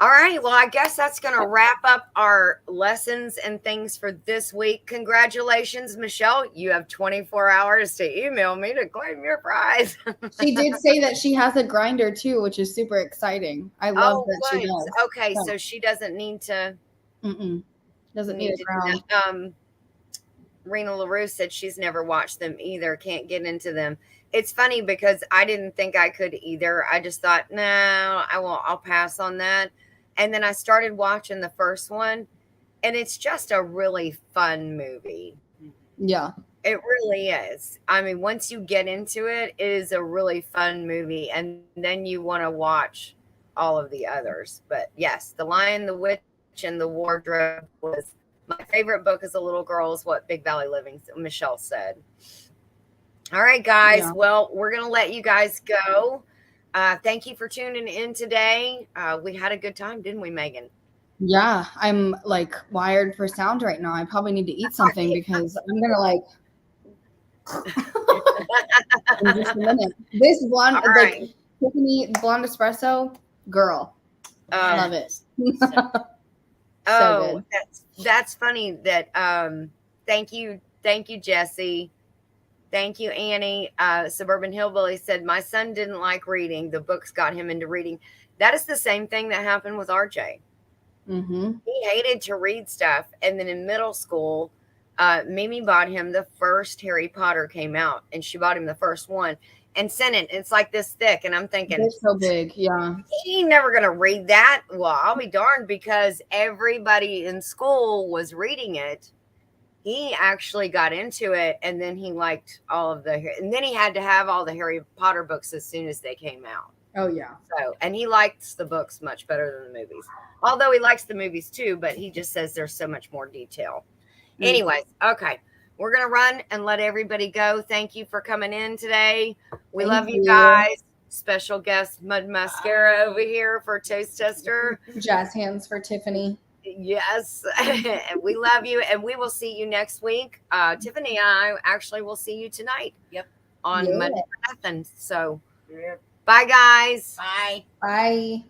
All right, well, I guess that's going to wrap up our lessons and things for this week. Congratulations, Michelle. You have 24 hours to email me to claim your prize. She did say that she has a grinder too, which is super exciting. I love that she good. does. Okay, Yeah. so she doesn't need to. Doesn't need a ground. Rena LaRue said she's never watched them either. Can't get into them. It's funny because I didn't think I could either. I just thought, no, I won't. I'll pass on that. And then I started watching the first one, and it's just a really fun movie. Yeah. It really is. I mean, once you get into it, it is a really fun movie, and then you want to watch all of the others. But yes, The Lion, the Witch, and the Wardrobe was my favorite book as a little girl, is what Big Valley Living, Michelle said. All right, guys. Yeah. Well, we're going to let you guys go. Thank you for tuning in today. We had a good time, didn't we, Megan? Yeah. I'm like wired for sound right now. I probably need to eat something because I'm going to like in just a minute. This blonde, All right. like Tiffany blonde espresso, Girl, love it. Oh, good. that's funny that thank you, Jesse. Thank you, Annie. Suburban Hillbilly said, my son didn't like reading. The books got him into reading. That is the same thing that happened with RJ. Mm-hmm. He hated to read stuff. And then in middle school, Mimi bought him the first Harry Potter came out. And she bought him the first one and sent it. It's like this thick. And I'm thinking, It's so big. Yeah. he never going to read that. Well, I'll be darned, because everybody in school was reading it. He actually got into it, and then he liked and then he had to have all the Harry Potter books as soon as they came out. Oh yeah. So, and he likes the books much better than the movies. Although he likes the movies too, but he just says there's so much more detail. Anyways, okay. We're going to run and let everybody go. Thank you for coming in today. We love you guys. Special guest Mud Mascara over here for Toast Tester. Jazz hands for Tiffany. Yes. And we love you, and we will see you next week. Tiffany and I actually will see you tonight. Yep. On Monday for Nothing. So bye, guys. Bye. Bye.